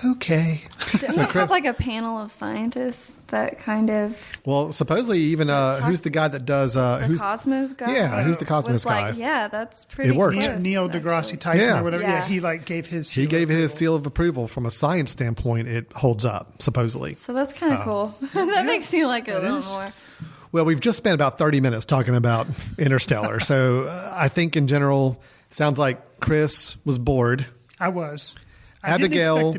okay. Didn't it have like a panel of scientists that kind of... Well, supposedly even who's the guy that does... the Cosmos guy? Yeah, who's the Cosmos guy? Like, yeah, that's pretty It worked. close, Neil deGrasse Tyson or whatever. Yeah, he like gave his... He gave his seal of approval. From a science standpoint, it holds up, supposedly. So that's kind of cool. That makes me like it a little more. Well, we've just spent about 30 minutes talking about Interstellar. So I think in general, it sounds like Chris was bored. I was. Abigail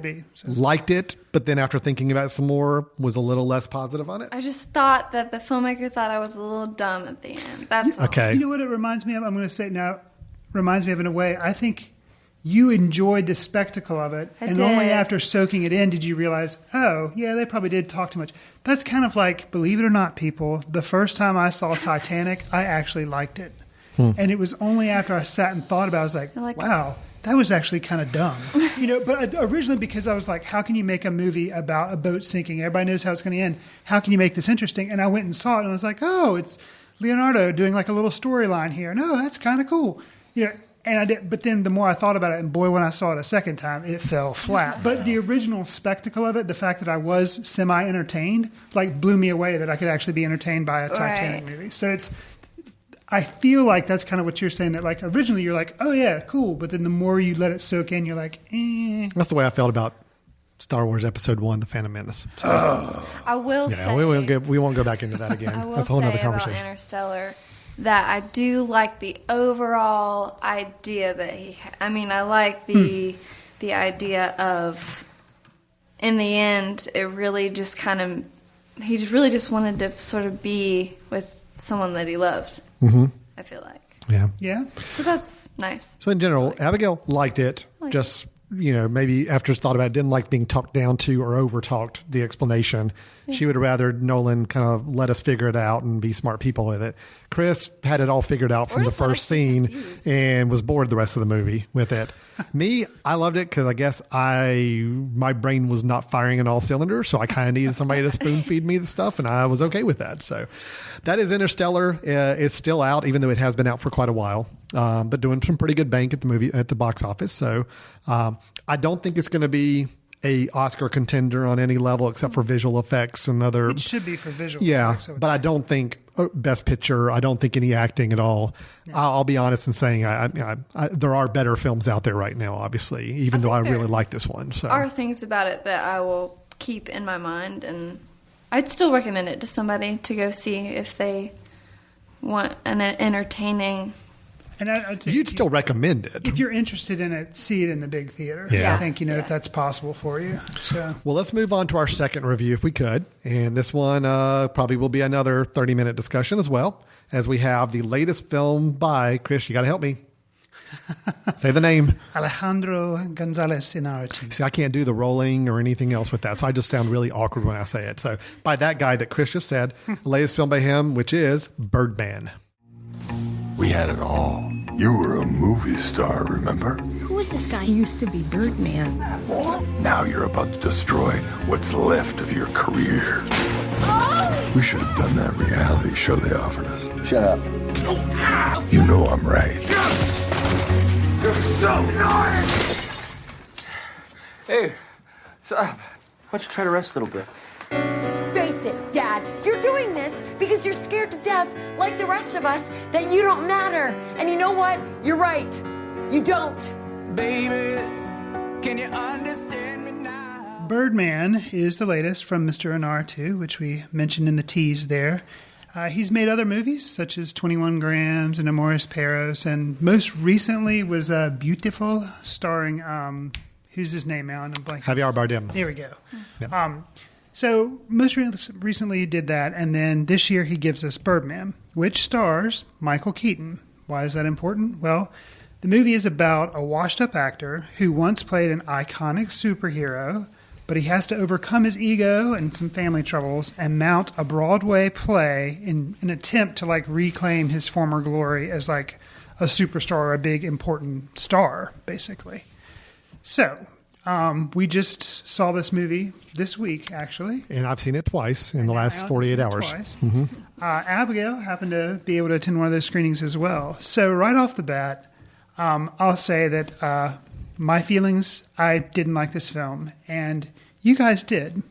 liked it, but then after thinking about it some more, was a little less positive on it. I just thought that the filmmaker thought I was a little dumb at the end. That's all. Okay. You know what it reminds me of? I'm going to say it now. Reminds me of in a way. I think you enjoyed the spectacle of it, and only after soaking it in did you realize, oh, yeah, they probably did talk too much. That's kind of like, believe it or not, people, the first time I saw Titanic, I actually liked it. And it was only after I sat and thought about it, I was like wow. That was actually kind of dumb, you know. But originally, because I was like, "How can you make a movie about a boat sinking? Everybody knows how it's going to end. How can you make this interesting?" And I went and saw it, and I was like, "Oh, it's Leonardo doing like a little storyline here. No, that's kind of cool." You know, And I did, but then the more I thought about it, and boy, when I saw it a second time, it fell flat. But the original spectacle of it, the fact that I was semi-entertained, like blew me away that I could actually be entertained by a Titanic movie. So I feel like that's kind of what you're saying, that like originally you're like, oh yeah, cool. But then the more you let it soak in, you're like, eh. That's the way I felt about Star Wars Episode 1, The Phantom Menace. So, I will say... We won't go back into that again. I will That's a whole say other conversation. about Interstellar that I do like the overall idea that I like the idea of, in the end, it really just kind of, he just really just wanted to sort of be with someone that he loved. Mm-hmm. I feel like. Yeah. Yeah. So that's nice. So in general, Abigail liked it. Just, maybe after thought about it, didn't like being talked down to or over talked the explanation. Yeah. She would have rather Nolan kind of let us figure it out and be smart people with it. Chris had it all figured out from the first scene and was bored the rest of the movie with it. Me, I loved it because I guess my brain was not firing on all cylinders, so I kind of needed somebody to spoon feed me the stuff, and I was okay with that. So that is Interstellar. It's still out, even though it has been out for quite a while, but doing some pretty good bank at the box office. So I don't think it's going to be a Oscar contender on any level except for visual effects and other. It should be for visual effects. Yeah, but I don't think Best Picture. I don't think any acting at all. Yeah. I'll be honest in saying there are better films out there right now, obviously, even though I really like this one. So are things about it that I will keep in my mind, and I'd still recommend it to somebody to go see if they want an entertaining. And I'd say you'd still recommend it. If you're interested in it, see it in the big theater. Yeah. I think, if that's possible for you. So. Well, let's move on to our second review if we could. And this one probably will be another 30-minute discussion as well, as we have the latest film by, Chris, you got to help me. Say the name. Alejandro Gonzalez Iñarritu. See, I can't do the rolling or anything else with that, so I just sound really awkward when I say it. So by that guy that Chris just said, the latest film by him, which is Birdman. We had it all. You were a movie star, remember? Who was this guy? He used to be Birdman. Now you're about to destroy what's left of your career. Oh! We should have done that reality show they offered us. Shut up. You know I'm right. You're so nice! Hey, what's up? Why don't you try to rest a little bit? Face it, Dad. You're doing this because you're scared to death, like the rest of us, that you don't matter. And you know what? You're right. You don't. Baby, can you understand me now? Birdman is the latest from Mr. Iñarritu, which we mentioned in the tease there. He's made other movies, such as 21 Grams and Amores Perros, and most recently was Beautiful, starring, who's his name now? Javier Bardem. There we go. Yeah. So most recently he did that, and then this year he gives us Birdman, which stars Michael Keaton. Why is that important? Well, the movie is about a washed-up actor who once played an iconic superhero, but he has to overcome his ego and some family troubles and mount a Broadway play in an attempt to reclaim his former glory as a superstar, a big important star, basically. So we just saw this movie this week, actually. And I've seen it twice in the last 48 hours. Mm-hmm. Abigail happened to be able to attend one of those screenings as well. So right off the bat, I'll say that my feelings, I didn't like this film, and you guys did.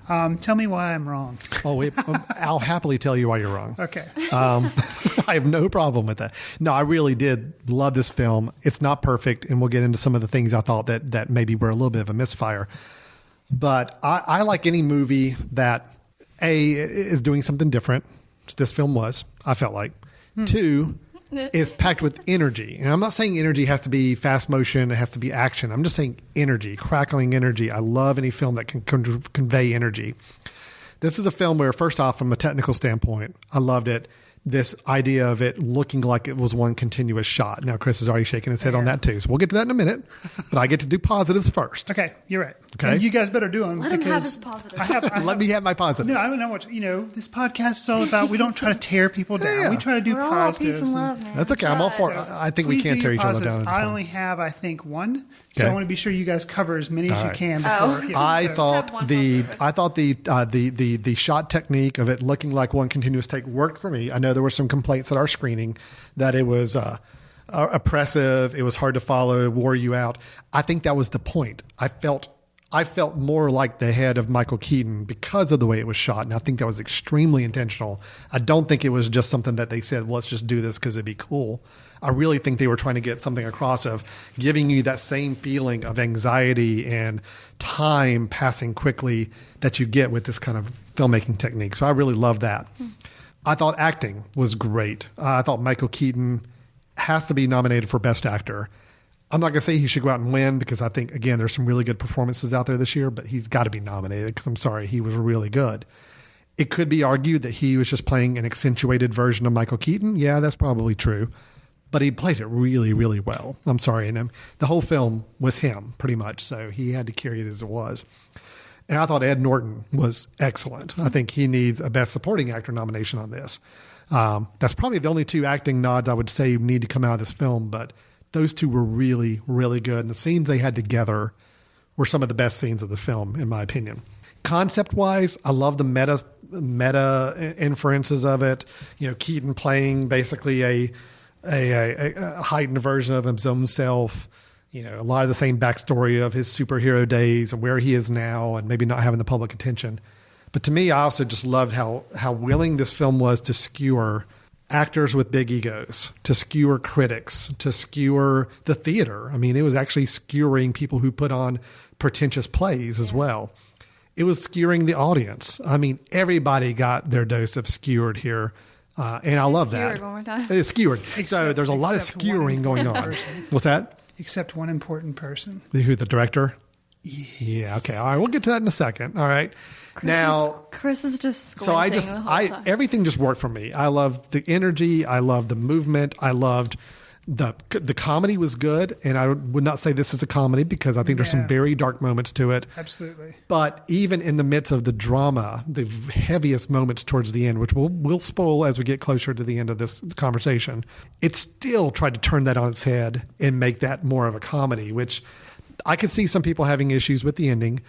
Tell me why I'm wrong. Oh, wait, I'll happily tell you why you're wrong. Okay. I have no problem with that. No, I really did love this film. It's not perfect, and we'll get into some of the things I thought that maybe were a little bit of a misfire. But I like any movie that, A, is doing something different, which this film was, I felt like. 2, is packed with energy. And I'm not saying energy has to be fast motion, it has to be action. I'm just saying energy, crackling energy. I love any film that can convey energy. This is a film where, first off, from a technical standpoint, I loved it. This idea of it looking like it was one continuous shot. Now, Chris is already shaking his head on that too, so we'll get to that in a minute. But I get to do positives first. Okay, you're right. Okay, and you guys better do them. Let him have his positives. Let me have my positives. No, I don't know what this podcast is all about. We don't try to tear people down. Yeah. We try to do We're positives. all peace and love, man. That's okay. I'm all for it. I think we can't tear each other down. I only have, I think, one. So I want to be sure you guys cover as many as you can before. Oh. Yeah, I thought the shot technique of it looking like one continuous take worked for me. I know there were some complaints at our screening that it was oppressive. It was hard to follow, wore you out. I think that was the point. I felt more like the head of Michael Keaton because of the way it was shot. And I think that was extremely intentional. I don't think it was just something that they said, well, let's just do this because it'd be cool. I really think they were trying to get something across of giving you that same feeling of anxiety and time passing quickly that you get with this kind of filmmaking technique. So I really love that. I thought acting was great. I thought Michael Keaton has to be nominated for Best Actor. I'm not going to say he should go out and win because I think, again, there's some really good performances out there this year, but he's got to be nominated because I'm sorry, he was really good. It could be argued that he was just playing an accentuated version of Michael Keaton. Yeah, that's probably true. But he played it really, really well. I'm sorry. And the whole film was him pretty much. So he had to carry it as it was. And I thought Ed Norton was excellent. I think he needs a Best Supporting Actor nomination on this. That's probably the only 2 acting nods I would say need to come out of this film, but those 2 were really, really good. And the scenes they had together were some of the best scenes of the film, in my opinion. Concept-wise, I love the meta inferences of it. You know, Keaton playing basically a heightened version of his own self. You know, a lot of the same backstory of his superhero days and where he is now and maybe not having the public attention. But to me, I also just loved how willing this film was to skewer actors with big egos, to skewer critics, to skewer the theater. I mean, it was actually skewering people who put on pretentious plays as well. It was skewering the audience. I mean, everybody got their dose of skewered here. And I love that. Skewered one more time. It's skewered. So there's a lot of skewering going on. What's that? Except one important person. Who, the director? Yeah. Okay. All right. We'll get to that in a second. All right. Chris is just squinting the whole time. Everything just worked for me. I loved the energy. I loved the movement. I loved the comedy was good. And I would not say this is a comedy because I think there's some very dark moments to it. Absolutely. But even in the midst of the drama, the heaviest moments towards the end, which we'll spoil as we get closer to the end of this conversation, it still tried to turn that on its head and make that more of a comedy, which I could see some people having issues with the ending.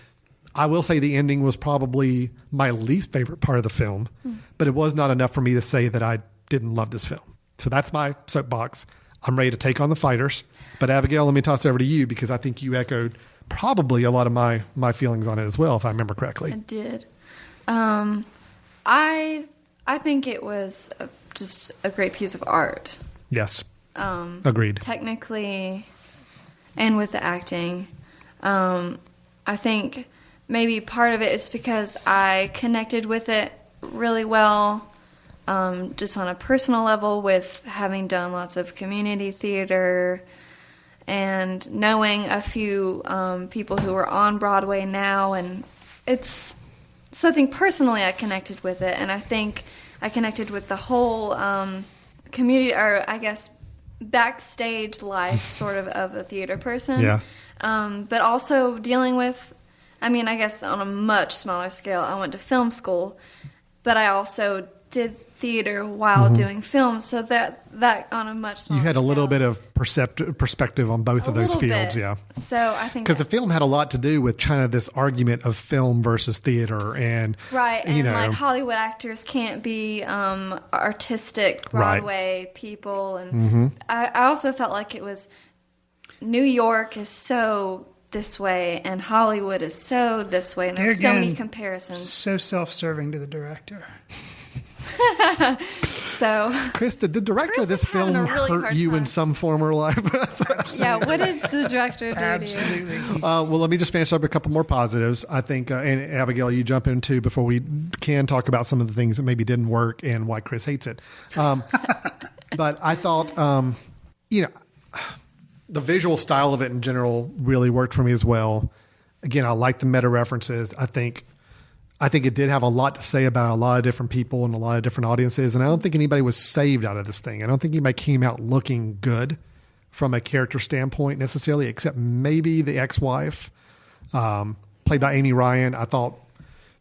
I will say the ending was probably my least favorite part of the film, but it was not enough for me to say that I didn't love this film. So that's my soapbox. I'm ready to take on the fighters. But Abigail, let me toss it over to you because I think you echoed probably a lot of my feelings on it as well, if I remember correctly. I did. I think it was just a great piece of art. Yes. Agreed. Technically and with the acting. I think maybe part of it is because I connected with it really well, just on a personal level with having done lots of community theater and knowing a few people who are on Broadway now. And it's something personally I connected with it. And I think I connected with the whole community, or I guess backstage life sort of a theater person. Yeah. But also dealing with, I mean, I guess on a much smaller scale, I went to film school, but I also did theater while doing film, so that on a much smaller You had a scale. little bit of perspective on both of those fields, yeah. So I think because the film had a lot to do with kind of this argument of film versus theater, and right, and you know, like Hollywood actors can't be artistic Broadway people, and I also felt like it was New York is so this way, and Hollywood is so this way, and there's so many comparisons. So self-serving to the director. So, Chris, did the director of this film hurt you in some form or life? Yeah, what did the director do Absolutely. to you? Well, let me just finish up a couple more positives. I think, and Abigail, you jump in too before we can talk about some of the things that maybe didn't work and why Chris hates it. But I thought, the visual style of it in general really worked for me as well. Again, I like the meta references. I think it did have a lot to say about a lot of different people and a lot of different audiences. And I don't think anybody was saved out of this thing. I don't think anybody came out looking good from a character standpoint necessarily, except maybe the ex-wife, played by Amy Ryan. I thought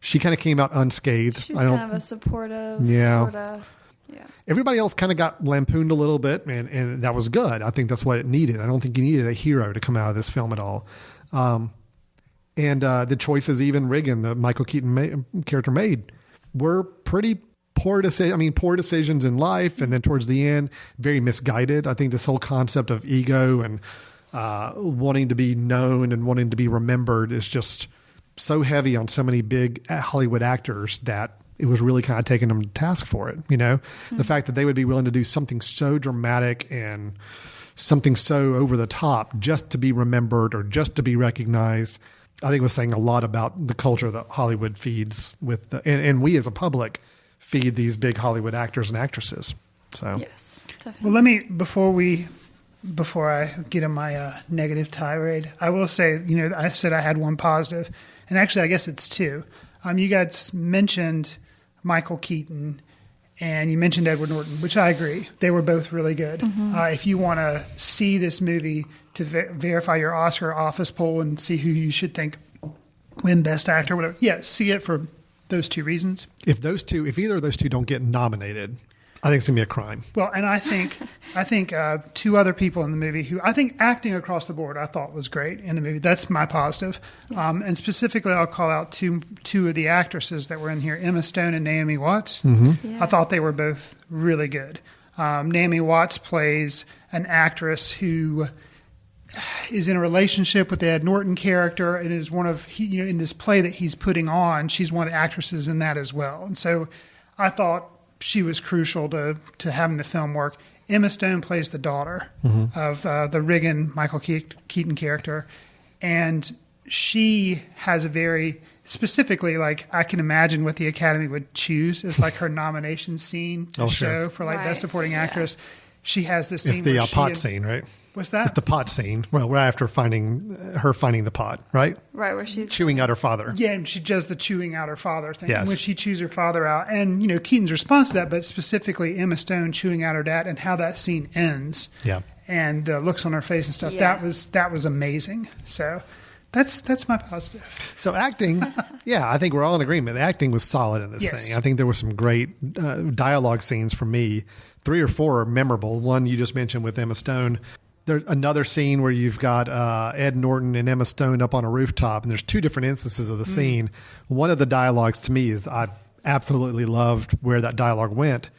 she kind of came out unscathed. She was kind of a supportive, sort of. Yeah. Everybody else kind of got lampooned a little bit, and that was good. I think that's what it needed. I don't think you needed a hero to come out of this film at all. And the choices even Regan, the Michael Keaton character, made were pretty poor decisions in life. And then towards the end, very misguided. I think this whole concept of ego and wanting to be known and wanting to be remembered is just so heavy on so many big Hollywood actors that it was really kind of taking them to task for it. The fact that they would be willing to do something so dramatic and something so over the top just to be remembered or just to be recognized, I think was saying a lot about the culture that Hollywood feeds with, and we as a public feed these big Hollywood actors and actresses. So yes, definitely. Well, let me, before I get in my negative tirade, I will say, I said I had one positive, and actually I guess it's two. You guys mentioned Michael Keaton and you mentioned Edward Norton, which I agree. They were both really good. Mm-hmm. If you want to see this movie to verify your Oscar office poll and see who you should think win Best Actor, whatever, see it for those two reasons. If either of those two don't get nominated, I think it's going to be a crime. Well, and I think two other people in the movie who I think acting across the board I thought was great in the movie. That's my positive. And specifically, I'll call out two of the actresses that were in here, Emma Stone and Naomi Watts. Mm-hmm. I thought they were both really good. Naomi Watts plays an actress who is in a relationship with the Ed Norton character and is one of, in this play that he's putting on, she's one of the actresses in that as well. And so I thought she was crucial to having the film work. Emma Stone plays the daughter of the Riggin Michael Keaton character, and she has a very specifically, like, I can imagine what the Academy would choose as like her nomination scene to show for like Best Supporting Actress. She has this scene. It's the pot scene, right? What's that? It's the pot scene. Well, right after finding the pot, right? Right, where she's chewing out her father. Yeah, and she does the chewing out her father thing, yes. in which she chews her father out. And, Keaton's response to that, but specifically Emma Stone chewing out her dad and how that scene ends. Yeah. And looks on her face and stuff. Yeah. That was amazing. So that's my positive. So acting, I think we're all in agreement. The acting was solid in this thing. I think there were some great dialogue scenes for me. 3 or 4 are memorable. One you just mentioned with Emma Stone. There's another scene where you've got Ed Norton and Emma Stone up on a rooftop, and there's 2 different instances of the scene. One of the dialogues to me is I absolutely loved where that dialogue went.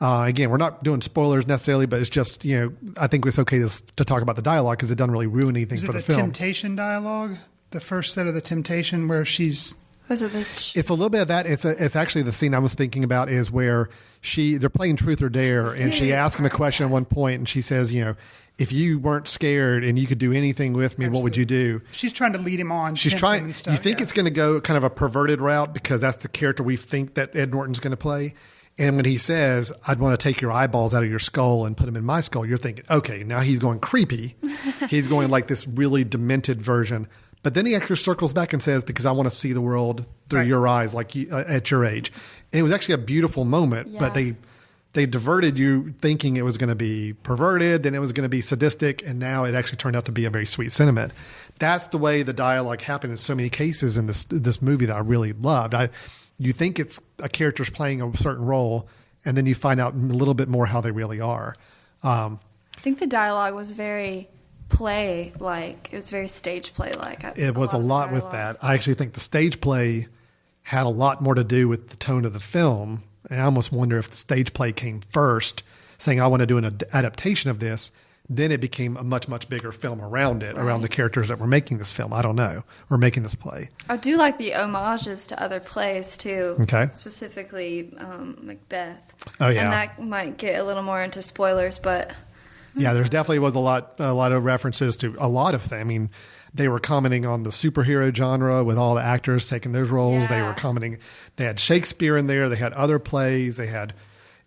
Again, we're not doing spoilers necessarily, but it's just, I think it's okay to talk about the dialogue because it doesn't really ruin anything for the film. Is it the Temptation dialogue? The first set of the Temptation where she's... It's a little bit of that. It's actually the scene I was thinking about is where they're playing Truth or Dare, and she asks him a question at one point, and she says, if you weren't scared and you could do anything with me, what would you do? She's trying to lead him on. She's trying. You think it's going to go kind of a perverted route because that's the character we think that Ed Norton's going to play. And when he says, I'd want to take your eyeballs out of your skull and put them in my skull, you're thinking, okay, now he's going creepy. He's going like this really demented version. But then he actually circles back and says, because I want to see the world through your eyes, like at your age. And it was actually a beautiful moment, but they diverted you thinking it was going to be perverted, then it was going to be sadistic, and now it actually turned out to be a very sweet sentiment. That's the way the dialogue happened in so many cases in this movie that I really loved. You think it's a character's playing a certain role, and then you find out a little bit more how they really are. I think the dialogue was very play-like. It was very stage play-like. It was a lot with that. I actually think the stage play had a lot more to do with the tone of the film. And I almost wonder if the stage play came first, saying, I want to do an adaptation of this. Then it became a much, much bigger film around it, around the characters that were making this film. I don't know, or making this play. I do like the homages to other plays, too. Okay. Specifically Macbeth. Oh, yeah. And that might get a little more into spoilers, but... Yeah, there's definitely was a lot of references to a lot of them. I mean, they were commenting on the superhero genre with all the actors taking those roles. Yeah. They were commenting. They had Shakespeare in there. They had other plays. It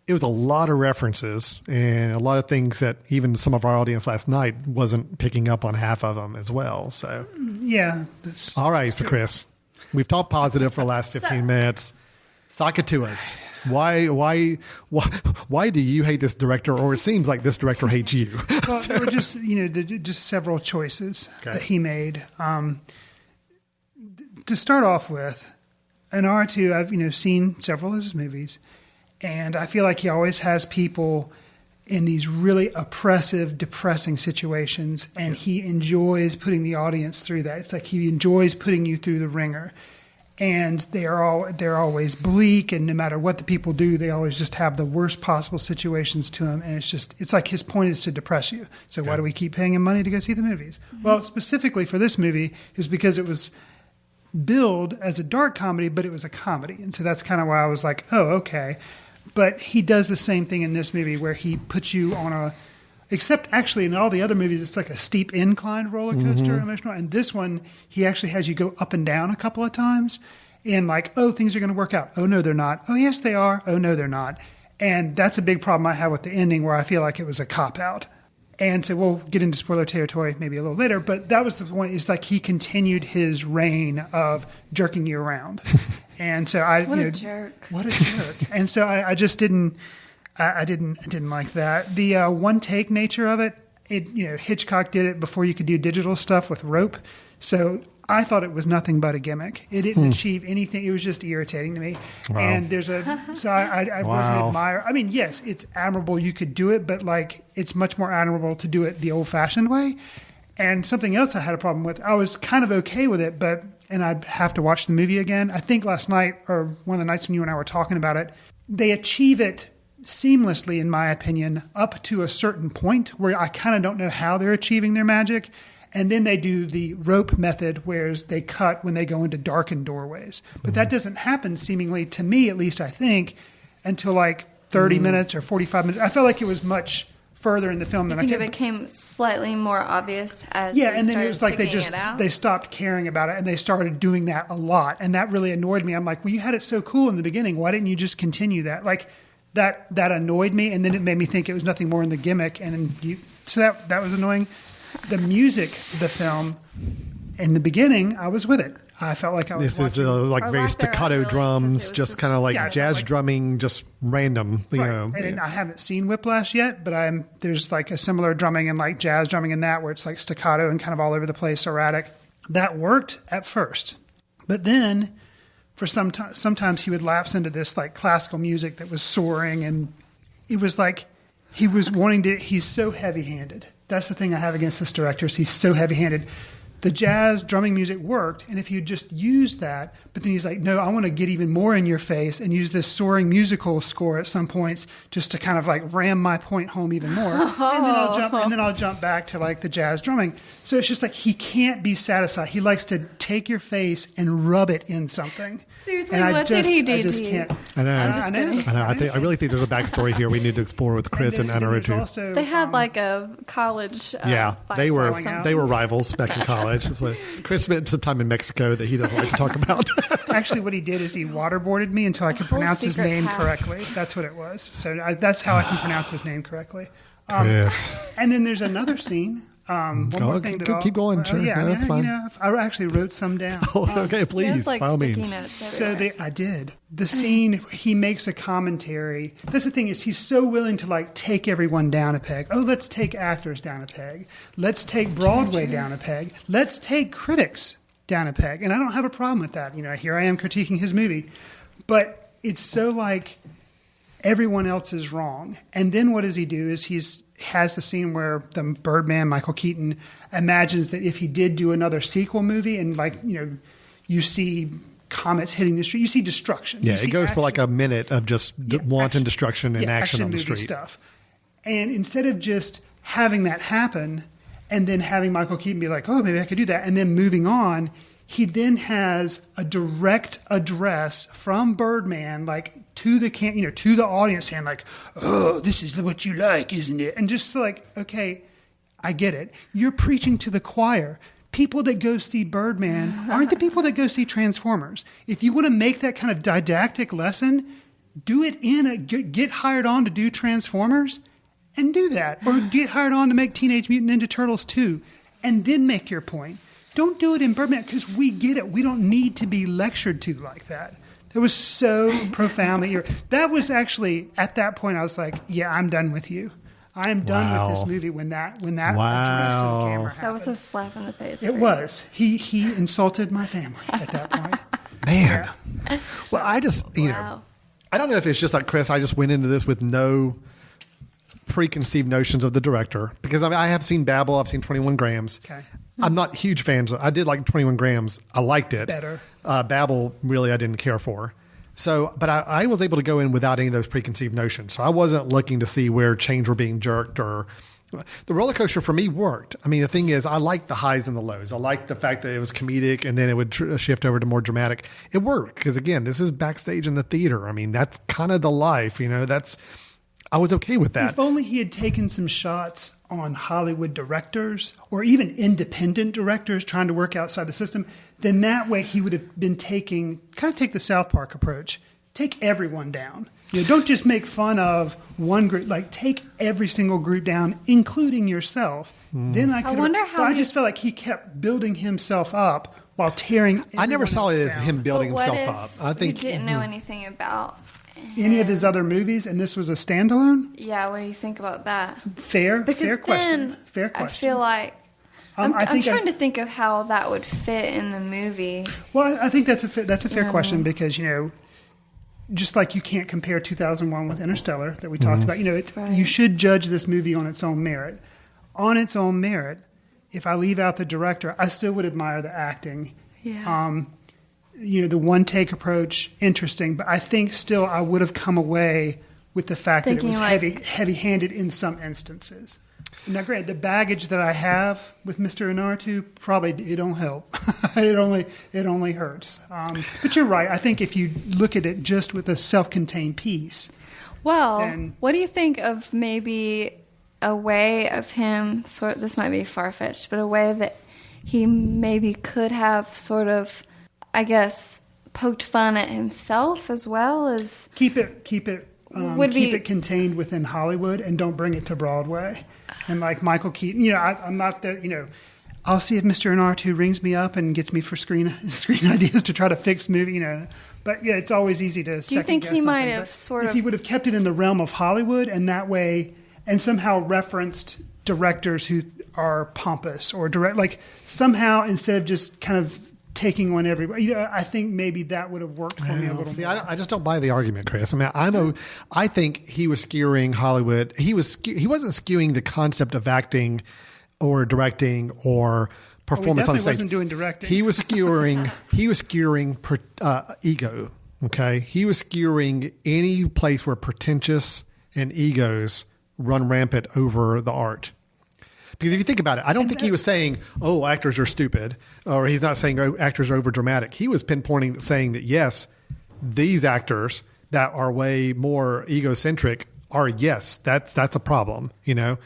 was a lot of references and a lot of things that even some of our audience last night wasn't picking up on half of them as well. So yeah. All right, so Chris, we've talked positive for the last 15 minutes. Sock it to us. Why do you hate this director, or it seems like this director hates you? Well, there were just several choices that he made. To start off with, in R2, I've seen several of his movies, and I feel like he always has people in these really oppressive, depressing situations, and he enjoys putting the audience through that. It's like he enjoys putting you through the ringer. and they're always bleak, and no matter what the people do, they always just have the worst possible situations to them, and it's like his point is to depress you. So why do we keep paying him money to go see the movies? Well, specifically for this movie, it was because it was billed as a dark comedy, but it was a comedy, and so that's kind of why I was like, oh, okay. But he does the same thing in this movie where he puts you on except actually in all the other movies, it's like a steep incline roller coaster emotional. And this one, he actually has you go up and down a couple of times and like, oh, things are going to work out. Oh, no, they're not. Oh, yes, they are. Oh, no, they're not. And that's a big problem I have with the ending where I feel like it was a cop-out. And so we'll get into spoiler territory maybe a little later, but that was the one. It's like he continued his reign of jerking you around. And so What a jerk. And so I just didn't like that. The one take nature of it, Hitchcock did it before you could do digital stuff with rope. So I thought it was nothing but a gimmick. It didn't achieve anything. It was just irritating to me. Wow. And I wasn't admire. I mean, yes, it's admirable you could do it, but like it's much more admirable to do it the old fashioned way. And something else I had a problem with, I was kind of okay with it, and I'd have to watch the movie again. I think last night or one of the nights when you and I were talking about it, they achieve it seamlessly, in my opinion, up to a certain point where I kind of don't know how they're achieving their magic. And then they do the rope method, whereas they cut when they go into darkened doorways. But that doesn't happen, seemingly, to me at least, I think, until like 30 minutes or 45 minutes. I felt like it was much further in the film than I think it became slightly more obvious as and then it was like they stopped caring about it and they started doing that a lot. And that really annoyed me. I'm like, well, you had it so cool in the beginning. Why didn't you just continue that? Like, that annoyed me, and then it made me think it was nothing more than the gimmick, so that was annoying. The music, the film, in the beginning, I was with it. I felt like I was This is like very staccato drums, just kind of like jazz drumming, just random. You know. And I haven't seen Whiplash yet, but there's like a similar drumming and like jazz drumming in that where it's like staccato and kind of all over the place, erratic. That worked at first. But then for sometimes he would lapse into this like classical music that was soaring, and it was like he was he's so heavy-handed. That's the thing I have against this director is he's so heavy-handed. The jazz drumming music worked, and if you just used that, but then he's like, no, I want to get even more in your face and use this soaring musical score at some points just to kind of like ram my point home even more. And then I'll jump back to like the jazz drumming. So it's just like he can't be satisfied. He likes to take your face and rub it in something. Seriously, what did he do to you? Can't. I know. I really think there's a backstory here we need to explore with Chris and Iñarritu. They had like a college. They were rivals back in college. That's what Chris spent some time in Mexico that he doesn't like to talk about. Actually, what he did is he waterboarded me until I could pronounce his name correctly. That's what it was. So that's how I can pronounce his name correctly. And then there's another scene. One more thing keep going. Sure. That's fine. I actually wrote some down. Okay, please, like by all means. So I did. The scene, he makes a commentary. That's the thing is he's so willing to like take everyone down a peg. Oh, let's take actors down a peg. Let's take Broadway down a peg. Let's take critics down a peg. And I don't have a problem with that. Here I am critiquing his movie. But it's so like everyone else is wrong. And then what does he do is has the scene where the Birdman, Michael Keaton, imagines that if he did do another sequel movie and you see comets hitting the street, you see destruction. Yeah, it goes for like a minute of just wanton destruction and action on the street. Stuff. And instead of just having that happen and then having Michael Keaton be like, oh, maybe I could do that, and then moving on, he then has a direct address from Birdman, like to the to the audience, saying like, "Oh, this is what you like, isn't it?" And just like, okay, I get it. You're preaching to the choir. People that go see Birdman aren't the people that go see Transformers. If you want to make that kind of didactic lesson, do it get hired on to do Transformers, and do that, or get hired on to make Teenage Mutant Ninja Turtles 2, and then make your point. Don't do it in Birdman because we get it. We don't need to be lectured to like that. It was so profoundly. That was actually at that point. I was like, "Yeah, I'm done with you. I'm done with this movie." When that address to the camera happened. That was a slap in the face. It was. He insulted my family at that point. Man. Yeah. Well, I just I don't know if it's just like Chris. I just went into this with no preconceived notions of the director because I have seen Babel. I've seen 21 Grams. Okay. I'm not huge fans. I did like 21 Grams. I liked it. Better. Babel, really, I didn't care for. So, but I was able to go in without any of those preconceived notions. So I wasn't looking to see where chains were being jerked or... The roller coaster for me worked. I mean, the thing is, I liked the highs and the lows. I liked the fact that it was comedic and then it would shift over to more dramatic. It worked because, again, this is backstage in the theater. I mean, that's kind of the life, you know. I was okay with that. If only he had taken some shots on Hollywood directors or even independent directors trying to work outside the system, then that way he would have been take the South Park approach. Take everyone down. You know, don't just make fun of one group. Like, take every single group down, including yourself. Then I wonder how. I just felt like he kept building himself up while tearing. I never saw it as him building himself up. I think you didn't know anything about any of his other movies, and this was a standalone. Yeah, what do you think about that? Fair question. I feel like I'm trying to think of how that would fit in the movie. Well, I think that's a fair question because, you know, just like you can't compare 2001 with Interstellar that we talked about. You know, you should judge this movie on its own merit. On its own merit, if I leave out the director, I still would admire the acting. Yeah. You know, the one-take approach, interesting. But I think still I would have come away with the fact that it was heavy-handed in some instances. Now, granted, the baggage that I have with Mr. Iñarritu, probably it don't help. it only hurts. But you're right. I think if you look at it just with a self-contained piece. Well, what do you think of maybe a way of him this might be far-fetched, but a way that he maybe could have sort of, I guess, poked fun at himself as well as keep it contained within Hollywood and don't bring it to Broadway. And like Michael Keaton, you know, I'm not that, you know, I'll see if Mr. Iñarritu rings me up and gets me for screen ideas to try to fix movie, you know. But yeah, it's always easy to Do you think he might have if he would have kept it in the realm of Hollywood and that way, and somehow referenced directors who are pompous or like somehow instead of just kind of taking on everybody, you know, I think maybe that would have worked for me a little more. I just don't buy the argument, Chris. I mean, I think he was skewing Hollywood. He wasn't skewing the concept of acting or directing or performance on stage. He wasn't doing directing. He was skewing ego. Okay, he was skewing any place where pretentious and egos run rampant over the art. Because if you think about it, I don't think he was saying, oh, actors are stupid, or he's not saying, oh, actors are over dramatic. He was pinpointing, saying that, yes, these actors that are way more egocentric are, yes, that's a problem, you know?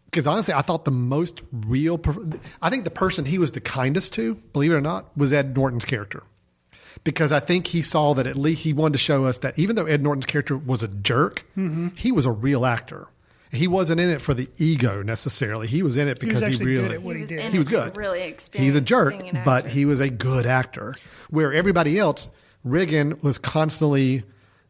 Because honestly, I thought the most real, I think the person he was the kindest to, believe it or not, was Ed Norton's character. Because I think he saw that at least he wanted to show us that even though Ed Norton's character was a jerk, he was a real actor. He wasn't in it for the ego necessarily. He was in it because he really good at what he did. He was good. Really experienced. He's a jerk, but he was a good actor. Where everybody else, Reagan was constantly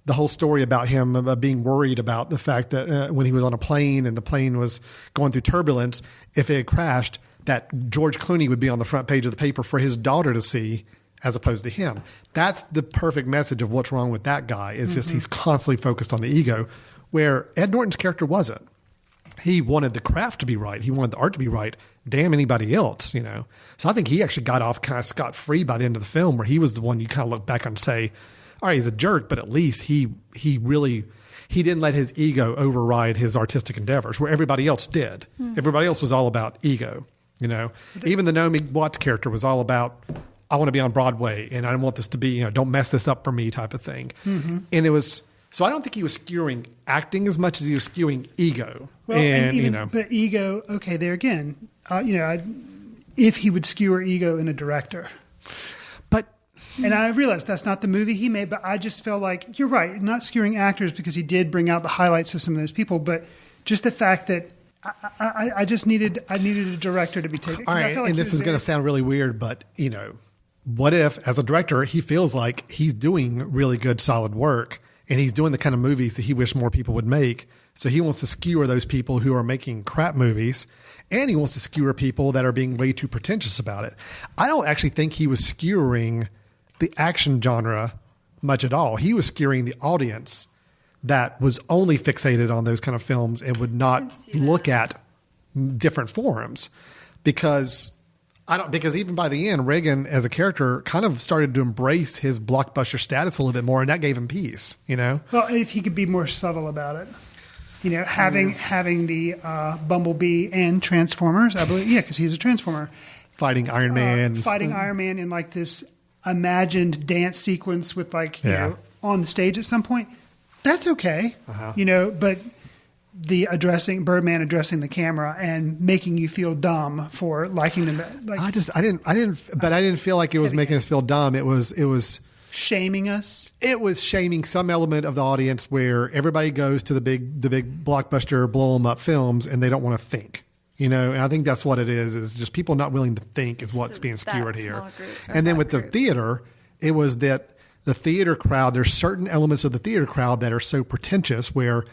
the whole story about him being worried about the fact that when he was on a plane and the plane was going through turbulence, if it had crashed, that George Clooney would be on the front page of the paper for his daughter to see, as opposed to him. That's the perfect message of what's wrong with that guy. It's just he's constantly focused on the ego, where Ed Norton's character wasn't. He wanted the craft to be right. He wanted the art to be right. Damn anybody else, you know. So I think he actually got off kind of scot-free by the end of the film, where he was the one you kind of look back and say, all right, he's a jerk, but at least he didn't let his ego override his artistic endeavors, where everybody else did. Everybody else was all about ego, you know. Even the Naomi Watts character was all about, I want to be on Broadway, and I don't want this to be, you know, don't mess this up for me type of thing. And it was... So I don't think he was skewing acting as much as he was skewing ego. Well, and even, you know, but ego. Okay, there again. You know, if he would skewer ego in a director, and I realize that's not the movie he made, but I just felt like you're right, not skewering actors because he did bring out the highlights of some of those people, but just the fact that I just needed a director to be taken. All right, and this is going to sound really weird, but you know, what if as a director he feels like he's doing really good, solid work? And he's doing the kind of movies that he wished more people would make. So he wants to skewer those people who are making crap movies. And he wants to skewer people that are being way too pretentious about it. I don't actually think he was skewering the action genre much at all. He was skewering the audience that was only fixated on those kind of films and would not look at different forms. because even by the end, Reagan as a character kind of started to embrace his blockbuster status a little bit more, and that gave him peace, you know? Well, if he could be more subtle about it. You know, having the Bumblebee and Transformers, I believe, because he's a Transformer. Fighting Iron Man. Fighting Iron Man in like this imagined dance sequence with you know, on the stage at some point. That's okay, you know, but Birdman addressing the camera and making you feel dumb for liking them. Like, I didn't feel like it was making us feel dumb. It was shaming us. It was shaming some element of the audience where everybody goes to the big blockbuster blow 'em up films and they don't want to think. You know, and I think that's what it is just people not willing to think is what's being skewered here. And then with the theater, it was that the theater crowd, there's certain elements of the theater crowd that are so pretentious where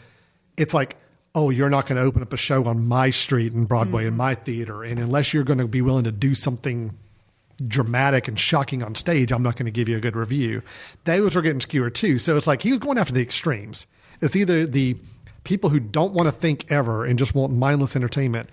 it's like, oh, you're not going to open up a show on my street in Broadway in my theater. And unless you're going to be willing to do something dramatic and shocking on stage, I'm not going to give you a good review. Those were getting skewered too. So it's like he was going after the extremes. It's either the people who don't want to think ever and just want mindless entertainment,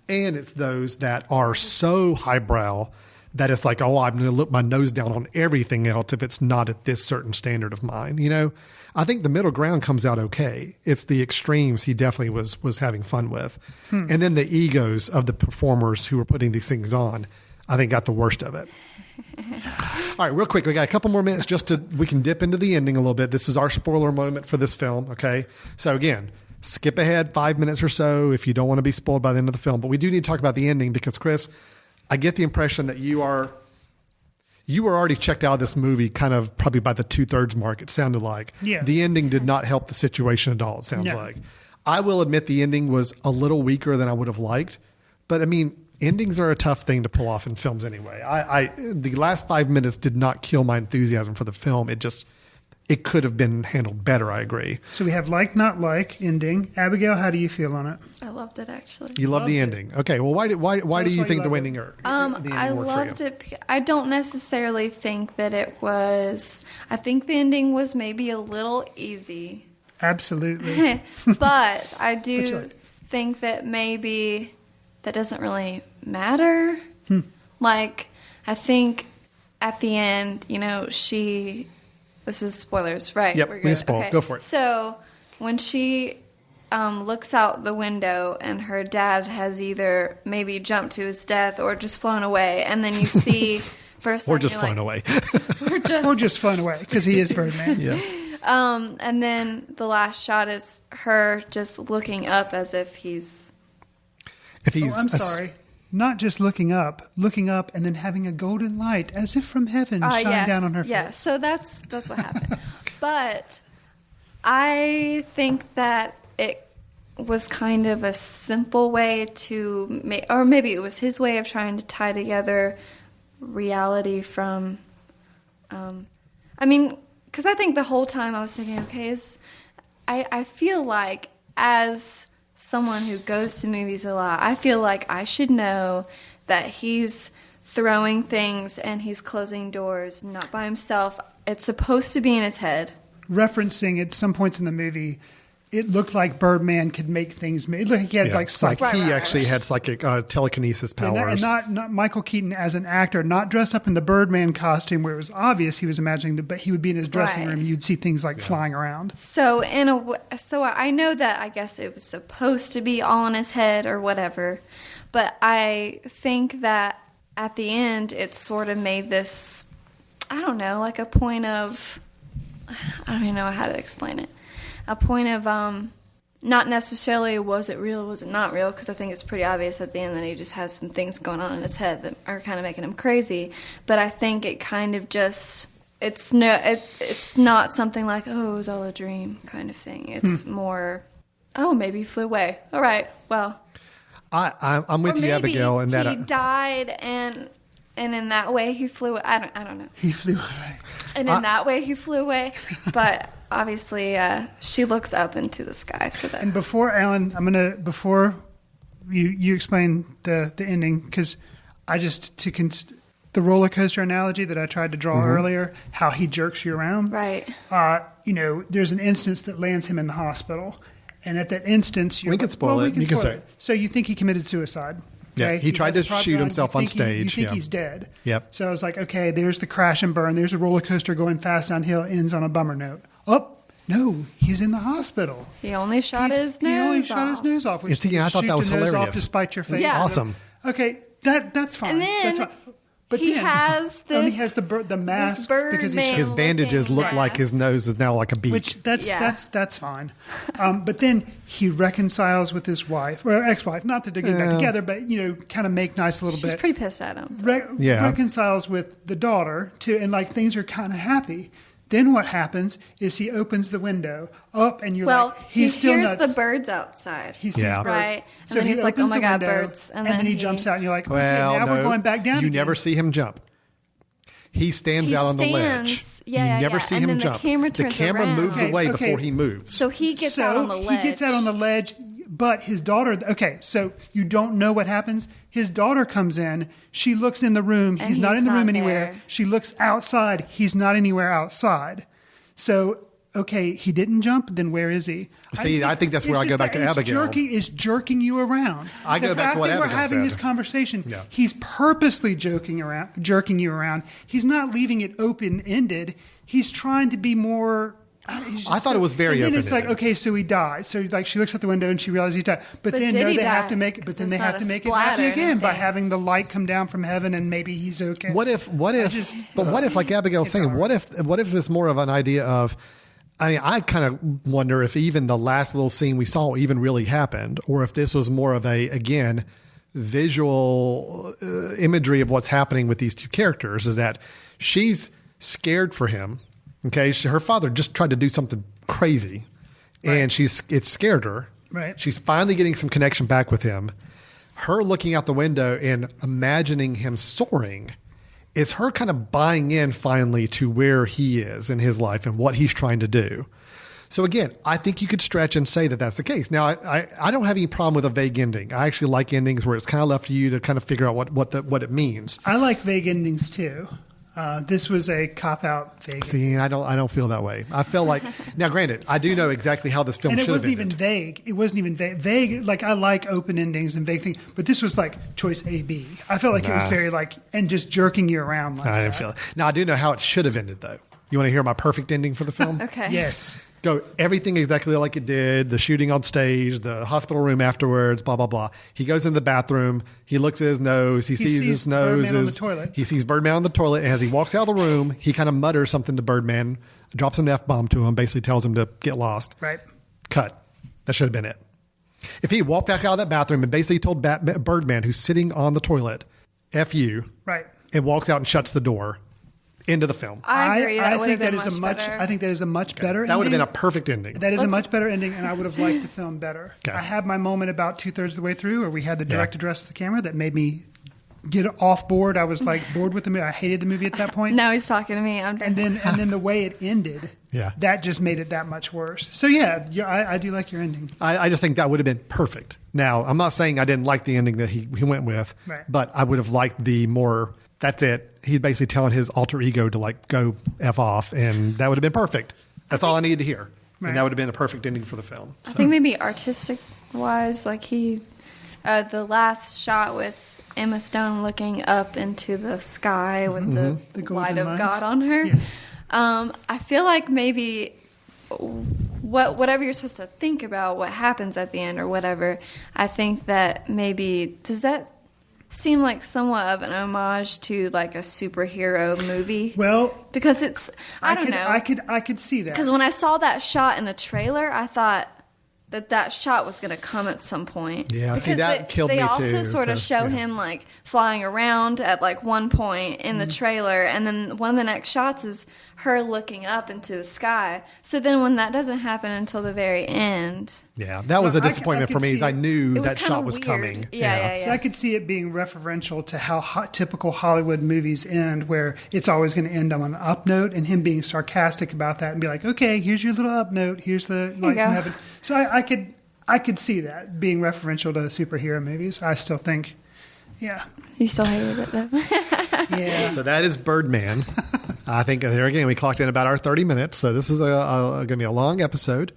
and it's those that are so highbrow that it's like, oh, I'm going to look my nose down on everything else if it's not at this certain standard of mine. You know, I think the middle ground comes out okay. It's the extremes he definitely was having fun with. And then the egos of the performers who were putting these things on, I think got the worst of it. All right, real quick. We got a couple more minutes we can dip into the ending a little bit. This is our spoiler moment for this film. Okay. So again, skip ahead 5 minutes or so if you don't want to be spoiled by the end of the film, but we do need to talk about the ending because Chris, I get the impression that you were already checked out of this movie kind of probably by the 2/3 mark. It sounded like the ending did not help the situation at all. It sounds like. I will admit the ending was a little weaker than I would have liked, but I mean, endings are a tough thing to pull off in films anyway. The last 5 minutes did not kill my enthusiasm for the film. It could have been handled better. I agree. So we have like, not like ending. Abigail, how do you feel on it? I loved it actually. You loved the ending. Okay. Well, why do you think the ending worked? I loved it. I don't necessarily think that it was. I think the ending was maybe a little easy. Absolutely. But I do think that maybe that doesn't really matter. Like, I think at the end, you know, this is spoilers, right? Yep, we spoil. Okay. Go for it. So when she looks out the window and her dad has either maybe jumped to his death or just flown away, and then you see first or just flown away. Or just flown away because he is Birdman. Yeah. And then the last shot is her just looking up as if he's. I'm sorry. Not just looking up, and then having a golden light as if from heaven shine down on her face. Yeah, so that's what happened. But I think that it was kind of a simple way to or maybe it was his way of trying to tie together reality from, I mean, because I think the whole time I was thinking, okay, I feel like as someone who goes to movies a lot, I feel like I should know that he's throwing things and he's closing doors, not by himself. It's supposed to be in his head. Referencing at some points in the movie, it looked like Birdman could make things. It looked like he had psychic. He actually had psychic telekinesis powers. And not Michael Keaton as an actor, not dressed up in the Birdman costume where it was obvious he was imagining but he would be in his dressing room. You'd see things like flying around. So I know that I guess it was supposed to be all in his head or whatever, but I think that at the end it sort of made this, I don't know, like a point of, I don't even know how to explain it. A point of not necessarily was it real, was it not real, because I think it's pretty obvious at the end that he just has some things going on in his head that are kind of making him crazy. But I think it kind of just, it's not something like, oh, it was all a dream kind of thing. It's more, oh, maybe he flew away. All right, well. I'm with you, Abigail. And that he died and in that way he flew, I don't know. He flew away. And in that way he flew away, but obviously she looks up into the sky. So that. And before Alan, before you explain the ending, because the roller coaster analogy that I tried to draw earlier, how he jerks you around. Right. There's an instance that lands him in the hospital, and at that instance, we can spoil it. You can say it. So you think he committed suicide? Yeah, Okay? he tried has to a prop shoot gun. himself You on think you stage. think Yeah. he's dead. Yep. So I was like, okay, there's the crash and burn. There's a roller coaster going fast downhill, ends on a bummer note. Oh, no, he's in the hospital. He only shot his nose He only off. shot his nose off. Which I thought shoot that was your nose hilarious. off to spite your face. Yeah. Awesome. Okay, that's fine. And then that's fine. But he then, has he this- has the mask Birdman because he shot His bandages look looking like his nose is now like a beak. which that's Yeah. that's fine. But then he reconciles with his wife or ex-wife, not that they're getting back together, but kind of make nice a little She's bit. pretty pissed at him. Reconciles with the daughter too, and like things are kind of happy. Then what happens is he opens the window up, and you're Well, like, he's still hears nuts. the birds outside. He sees birds. Right. And then he he's like, oh opens my the God, window, birds. And then he jumps out, and you're like, okay, now we're going back down You again. never see him jump. He stands He out on the stands. ledge. Yeah, you never see and him then the jump. camera turns around. moves away Okay. before he moves. So he gets out on the ledge. He gets out on the ledge, but his daughter. Okay, so you don't know what happens. His daughter comes in. She looks in the room. And He's not in the he's room not anywhere. there. She looks outside. He's not anywhere outside. So okay, he didn't jump. Then where is he? See, I think that's where it's I go just back to that it's Abigail. Is jerking you around. I go The back to fact what that we're Abigail having said. this conversation. Yeah. He's purposely jerking you around. He's not leaving it open ended. He's trying to be more. I thought it was very And then it's like, open-ended. okay, so he died. So like she looks out the window and she realizes he died. But then did no, he they have die? to make. But Because then they there's have not to a make it splatter happy or again by anything. having the light come down from heaven and maybe he's okay. What if, what if, like Abigail's It's saying, hard. what if it's more of an idea of, I mean, I kind of wonder if even the last little scene we saw even really happened, or if this was more of a, again, visual imagery of what's happening with these two characters, is that she's scared for him. Okay. Her father just tried to do something crazy and it scared her. Right. She's finally getting some connection back with him. Her looking out the window and imagining him soaring is her kind of buying in finally to where he is in his life and what he's trying to do. So again, I think you could stretch and say that that's the case. Now, I don't have any problem with a vague ending. I actually like endings where it's kind of left to you to kind of figure out what it means. I like vague endings too. This was a cop-out vague. See, I don't feel that way. I feel like, now granted, I do know exactly how this film And should it have wasn't even ended. vague. It wasn't even vague. Vague, like I like open endings and vague things, but this was like choice A, B. I felt like it was very like, and just jerking you around like I didn't that. feel it. Now, I do know how it should have ended, though. You want to hear my perfect ending for the film? Okay. Yes. Go everything exactly like it did, the shooting on stage, the hospital room afterwards, blah, blah, blah. He goes in the bathroom. He looks at his nose. He sees his nose. Birdman on the toilet. He sees Birdman on the toilet. And as he walks out of the room, he kind of mutters something to Birdman, drops an F-bomb to him, basically tells him to get lost. Right. Cut. That should have been it. If he walked back out of that bathroom and basically told Birdman, who's sitting on the toilet, F you, Right. and walks out and shuts the door, into the film. I agree. That would think have been that is much better. I think that is a much better. That would have been a ending. perfect ending. That is a much better ending, and I would have liked the film better. Okay. I had my moment about 2/3 of the way through, where we had the direct address to the camera that made me get off board. I was like bored with the movie. I hated the movie at that point. Now he's talking to me. I'm And then the way it ended, that just made it that much worse. So yeah, I do like your ending. I just think that would have been perfect. Now, I'm not saying I didn't like the ending that he went with, Right. but I would have liked the more, that's it. He's basically telling his alter ego to like go F off, and that would have been perfect. That's all I needed to hear. Right. And that would have been a perfect ending for the film. I think maybe artistic wise, like the last shot with Emma Stone looking up into the sky with the light golden of light. God on her. Yes. I feel like maybe whatever you're supposed to think about what happens at the end or whatever, I think that maybe, does that seem like somewhat of an homage to like a superhero movie? Well, because it's, I don't know. I could see that. Because when I saw that shot in the trailer, I thought that shot was going to come at some point. Yeah, because see, that killed me They also too, sort of 'cause, show yeah. him like flying around at like one point in Mm-hmm. the trailer, and then one of the next shots is her looking up into the sky. So then when that doesn't happen until the very end, Yeah, that was a Well, I disappointment could for me. see Is I it. knew It was that kinda shot was weird. coming. Yeah. So I could see it being referential to how typical Hollywood movies end, where it's always going to end on an up note, and him being sarcastic about that and be like, "Okay, here's your little up note. Here's the light go. from heaven." So I could see that being referential to superhero movies. I still think, yeah, you still hated it though. yeah. So that is Birdman. I think there again we clocked in about our 30 minutes. So this is going to be a long episode.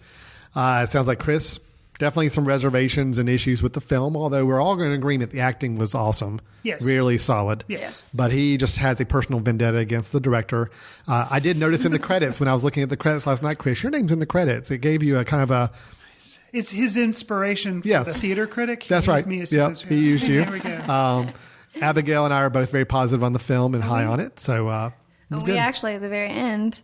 It sounds like Chris Definitely some reservations and issues with the film, although we're all in agreement the acting was awesome. Yes. Really solid. Yes. But he just has a personal vendetta against the director. I did notice in the credits when I was looking at the credits last night, Chris, your name's in the credits. It gave you a kind of a... It's his inspiration for the theater critic. That's right. Me as he used you. There we go. Abigail and I are both very positive on the film and high on it. So it's good. Actually, at the very end,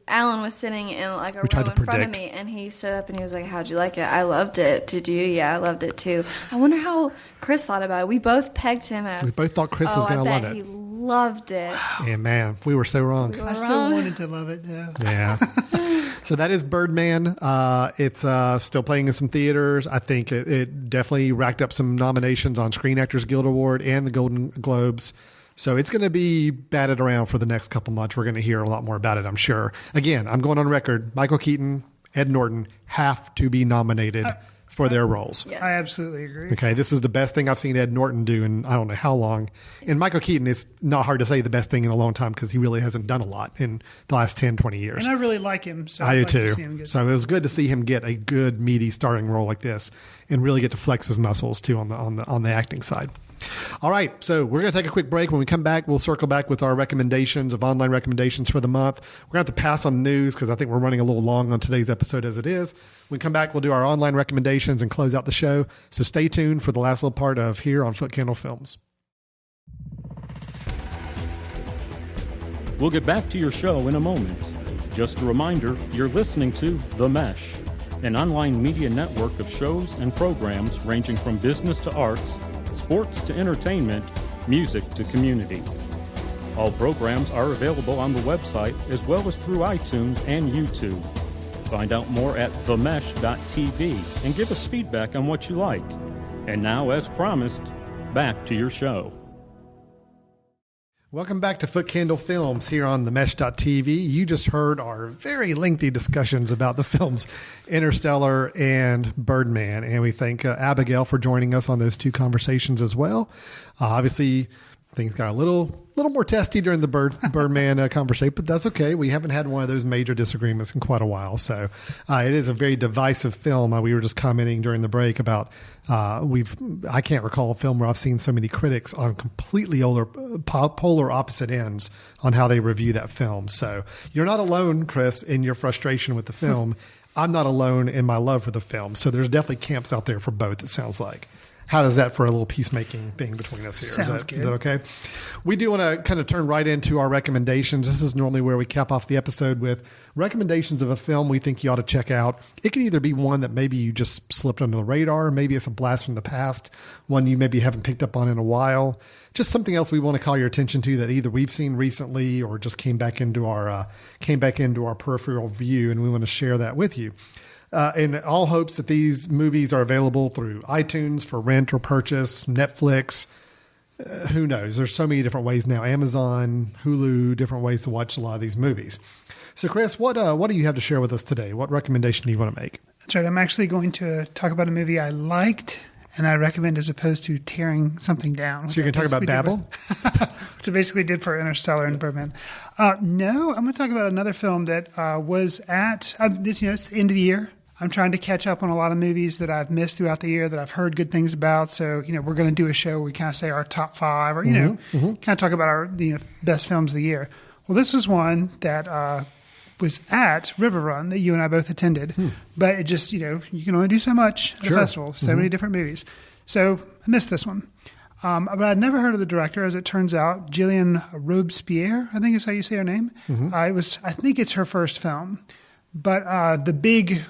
Alan was sitting in like a row in front of me, and he stood up and he was like, "How'd you like it?" "I loved it." "Did you?" "Yeah, I loved it too." I wonder how Chris thought about it. We both pegged him as... We both thought Chris was going to love it. He loved it. And man, we were so wrong. I so wanted to love it. Yeah. So that is Birdman. It's still playing in some theaters. I think it definitely racked up some nominations on Screen Actors Guild Award and the Golden Globes. So it's going to be batted around for the next couple months. We're going to hear a lot more about it, I'm sure. Again, I'm going on record. Michael Keaton, Ed Norton have to be nominated for their roles. Yes. I absolutely agree. Okay, this is the best thing I've seen Ed Norton do in I don't know how long. And Michael Keaton, it's not hard to say the best thing in a long time because he really hasn't done a lot in the last 10, 20 years. And I really like him. So I do like too. To see him get so it was good to see him get a good, meaty starting role like this and really get to flex his muscles too on the acting side. All right, so we're going to take a quick break. When we come back, we'll circle back with our recommendations of online recommendations for the month. We're going to have to pass on news because I think we're running a little long on today's episode as it is. When we come back, we'll do our online recommendations and close out the show. So stay tuned for the last little part of Here on Footcandle Films. We'll get back to your show in a moment. Just a reminder, you're listening to The Mesh, an online media network of shows and programs ranging from business to arts, sports to entertainment, music to community. All programs are available on the website as well as through iTunes and YouTube. Find out more at themesh.tv and give us feedback on what you liked. And now, as promised, back to your show. Welcome back to Footcandle Films here on themesh.tv. You just heard our very lengthy discussions about the films Interstellar and Birdman, and we thank Abigail for joining us on those two conversations as well. Obviously, things got a little more testy during the Birdman conversation, but that's okay. We haven't had one of those major disagreements in quite a while, so it is a very divisive film. We were just commenting during the break about I can't recall a film where I've seen so many critics on completely polar opposite ends on how they review that film. So you're not alone, Chris, in your frustration with the film. I'm not alone in my love for the film. So there's definitely camps out there for both, it sounds like. How does that for a little peacemaking thing between us here? Sounds good. Is that okay? We do want to kind of turn right into our recommendations. This is normally where we cap off the episode with recommendations of a film we think you ought to check out. It could either be one that maybe you just slipped under the radar, maybe it's a blast from the past, one you maybe haven't picked up on in a while, just something else we want to call your attention to that either we've seen recently or just came back into our peripheral view, and we want to share that with you. In all hopes that these movies are available through iTunes for rent or purchase, Netflix, who knows? There's so many different ways now. Amazon, Hulu, different ways to watch a lot of these movies. So, Chris, what do you have to share with us today? What recommendation do you want to make? That's right. I'm actually going to talk about a movie I liked and I recommend as opposed to tearing something down. So you're going to talk about Babel? Which I basically did for Interstellar and Birdman. No, I'm going to talk about another film that was it's the end of the year. I'm trying to catch up on a lot of movies that I've missed throughout the year that I've heard good things about. So, we're going to do a show where we kind of say our top five or, kind of talk about our best films of the year. Well, this was one that was at River Run that you and I both attended. But it just, you can only do so much at the festival, so many different movies. So I missed this one. But I'd never heard of the director, as it turns out. Gillian Robespierre, I think is how you say her name. I think it's her first film. But the big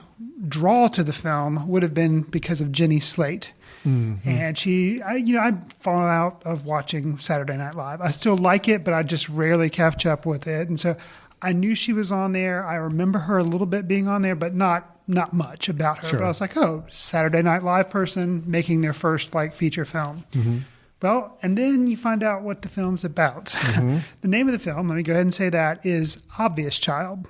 draw to the film would have been because of Jenny Slate. And I'd fallen out of watching Saturday Night Live. I still like it, but I just rarely catch up with it. And so I knew she was on there. I remember her a little bit being on there, but not much about her. Sure. But I was like, Saturday Night Live person making their first feature film. Well, and then you find out what the film's about. The name of the film, let me go ahead and say that, is Obvious Child,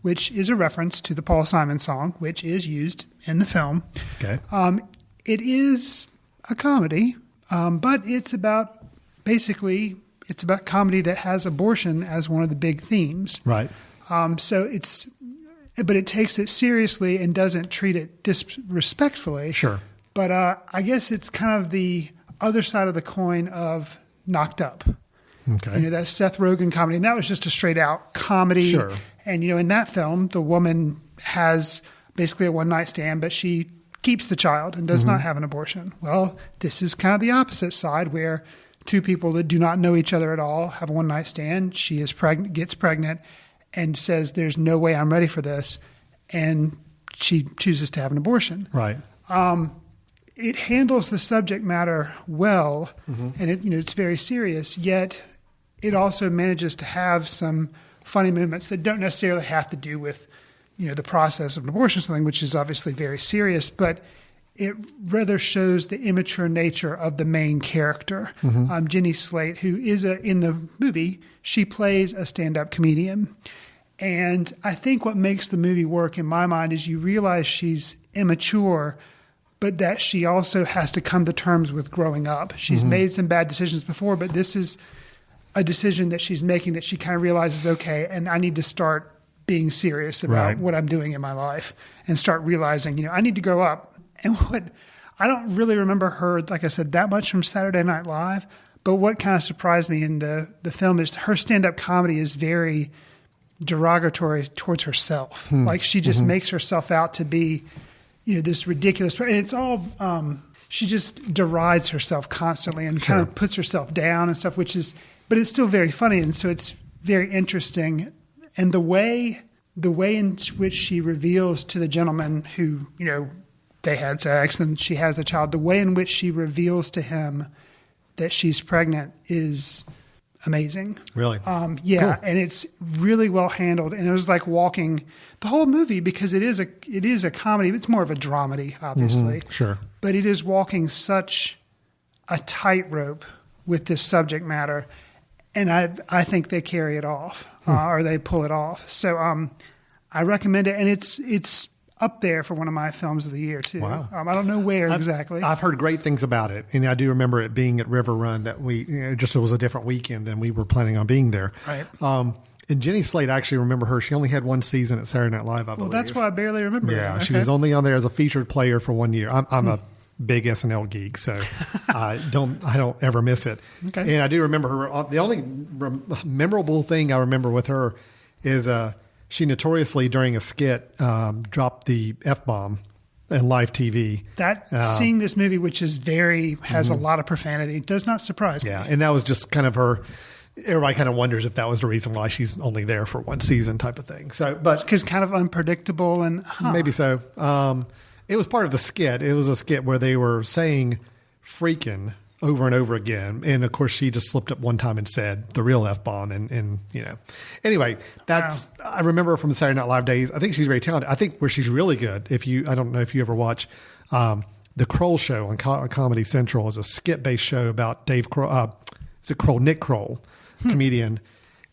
which is a reference to the Paul Simon song, which is used in the film. Okay. It is a comedy, but it's about comedy that has abortion as one of the big themes. Right. So it's but it takes it seriously and doesn't treat it disrespectfully. Sure. But I guess it's kind of the other side of the coin of Knocked Up. Okay. That Seth Rogen comedy. And that was just a straight out comedy. Sure. And, in that film, the woman has basically a one night stand, but she keeps the child and does not have an abortion. Well, this is kind of the opposite side where two people that do not know each other at all have a one night stand. She is pregnant, gets pregnant, and says, "There's no way I'm ready for this." And she chooses to have an abortion. Right. It handles the subject matter well, and it's very serious, yet it also manages to have some funny moments that don't necessarily have to do with, the process of an abortion or something, which is obviously very serious, but it rather shows the immature nature of the main character. Jenny Slate, who is in the movie, she plays a stand-up comedian. And I think what makes the movie work in my mind is you realize she's immature, but that she also has to come to terms with growing up. She's made some bad decisions before, but this is a decision that she's making that she kind of realizes, okay, and I need to start being serious about what I'm doing in my life and start realizing, I need to grow up. And I don't really remember her, like I said, that much from Saturday Night Live, but what kind of surprised me in the film is her stand-up comedy is very derogatory towards herself. Like she just makes herself out to be, this ridiculous, and it's all, she just derides herself constantly and kind of puts herself down and stuff, but it's still very funny. And so it's very interesting. And the way in which she reveals to the gentleman who, they had sex and she has a child, the way in which she reveals to him that she's pregnant is amazing. Really? Yeah. Cool. And it's really well handled. And it was like walking the whole movie because it is a comedy. It's more of a dramedy, obviously. Sure. But it is walking such a tightrope with this subject matter. And I think they carry it off or they pull it off. So I recommend it. And it's up there for one of my films of the year, too. Wow. I don't know where exactly. I've heard great things about it. And I do remember it being at River Run that it was a different weekend than we were planning on being there. Right. And Jenny Slate, I actually remember her. She only had one season at Saturday Night Live, I believe. Well, that's why I barely remember it. Yeah, Okay. she was only on there as a featured player for 1 year. I'm a big SNL geek, so I don't ever miss it. Okay. And I do remember her. The only memorable thing I remember with her is she notoriously during a skit dropped the F-bomb in live TV. Seeing this movie, which is has a lot of profanity, does not surprise me. Yeah, and that was just kind of her. Everybody kind of wonders if that was the reason why she's only there for one season, type of thing. So, but because kind of unpredictable and maybe so. It was part of the skit. It was a skit where they were saying "freaking" over and over again, and of course she just slipped up one time and said the real F-bomb, and Anyway, that's I remember her from the Saturday Night Live days. I think she's very talented. I think where she's really good. I don't know if you ever watch the Kroll Show on Comedy Central, is a skit-based show about Dave Kroll. Is it Kroll? Nick Kroll, comedian,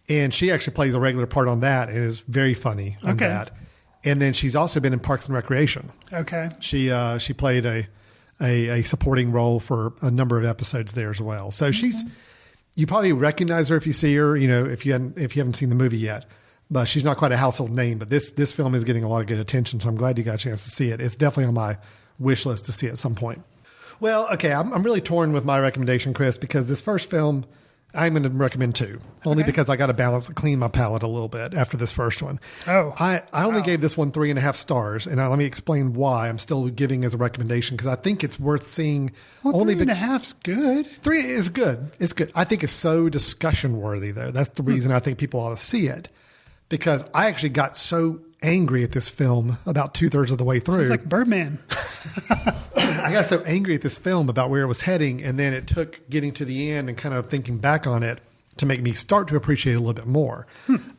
and she actually plays a regular part on that and is very funny on that. And then she's also been in Parks and Recreation. Okay, she played a supporting role for a number of episodes there as well. So you probably recognize her if you see her. If you haven't seen the movie yet, but she's not quite a household name. But this film is getting a lot of good attention, so I'm glad you got a chance to see it. It's definitely on my wish list to see at some point. Well, okay, I'm really torn with my recommendation, Chris, because this first film I'm going to recommend two, only because I got to clean my palate a little bit after this first one. I only gave this one 3.5 stars, and let me explain why I'm still giving as a recommendation, because I think it's worth seeing. Well, 3.5's good. 3 is good. It's good. I think it's so discussion worthy, though. That's the reason I think people ought to see it, because I actually got so angry at this film about 2/3 of the way through. It's like Birdman. I got so angry at this film about where it was heading, and then it took getting to the end and kind of thinking back on it to make me start to appreciate it a little bit more.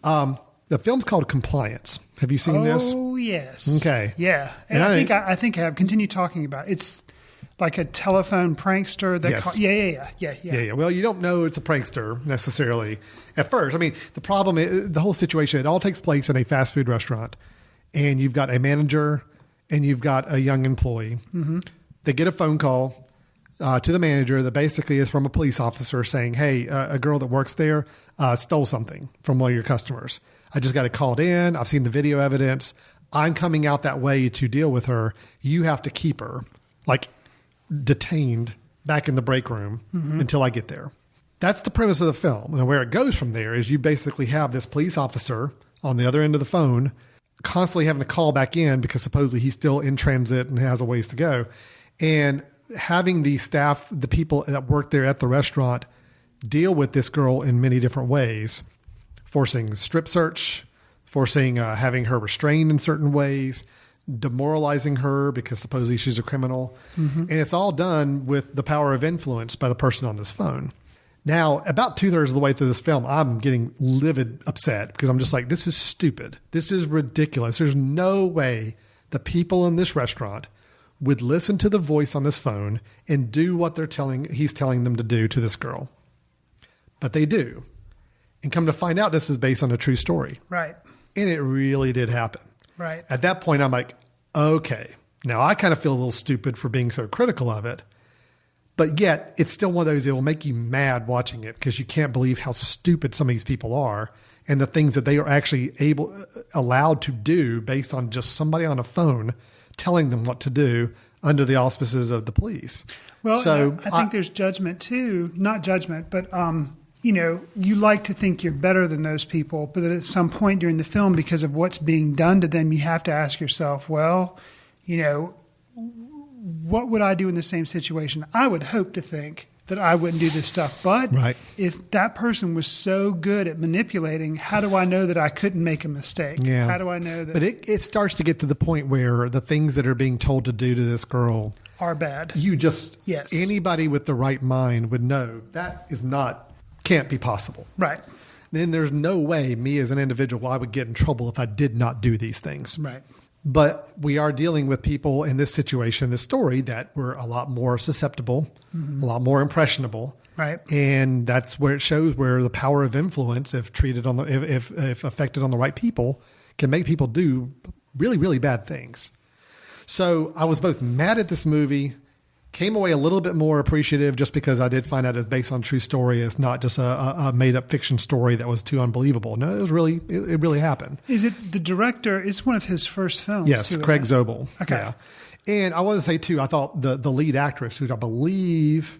The film's called Compliance. Have you seen this? Oh, yes. Okay. Yeah. And I think I have. Continue talking about it. It's like a telephone prankster. Yeah. Well, you don't know it's a prankster necessarily at first. I mean, the whole situation, it all takes place in a fast food restaurant, and you've got a manager and you've got a young employee. Mm-hmm. They get a phone call to the manager that basically is from a police officer saying, hey, a girl that works there stole something from one of your customers. I just got it called in. I've seen the video evidence. I'm coming out that way to deal with her. You have to keep her like detained back in the break room until I get there. That's the premise of the film. And where it goes from there is you basically have this police officer on the other end of the phone constantly having to call back in because supposedly he's still in transit and has a ways to go. And having the staff, the people that work there at the restaurant, deal with this girl in many different ways, forcing strip search, forcing having her restrained in certain ways, demoralizing her because supposedly she's a criminal. And it's all done with the power of influence by the person on this phone. Now, about 2/3 of the way through this film, I'm getting livid upset because I'm just like, this is stupid. This is ridiculous. There's no way the people in this restaurant would listen to the voice on this phone and do what he's telling them to do to this girl. But they do. And come to find out, this is based on a true story. Right. And it really did happen. Right. At that point, I'm like, okay. Now, I kind of feel a little stupid for being so critical of it. But yet, it's still one of those that will make you mad watching it because you can't believe how stupid some of these people are and the things that they are actually allowed to do based on just somebody on a phone telling them what to do under the auspices of the police. Well, so I think there's judgment too. Not judgment, but you like to think you're better than those people, but at some point during the film, because of what's being done to them, you have to ask yourself, well, what would I do in the same situation? I would hope to think that I wouldn't do this stuff. But if that person was so good at manipulating, how do I know that I couldn't make a mistake? Yeah. How do I know that? But it starts to get to the point where the things that are being told to do to this girl are bad. Anybody with the right mind would know that can't be possible. Right. Then there's no way me as an individual, I would get in trouble if I did not do these things. Right. But we are dealing with people in this situation, this story, that were a lot more susceptible, a lot more impressionable. Right. And that's where it shows where the power of influence, if treated if affected on the right people, can make people do really, really bad things. So I was both mad at this movie, came away a little bit more appreciative just because I did find out it's based on true story. It's not just a made up fiction story that was too unbelievable. No, it really happened. Is it the director? It's one of his first films. Yes, too, Craig right? Zobel. Okay. Yeah. And I want to say too, I thought the lead actress, who I believe,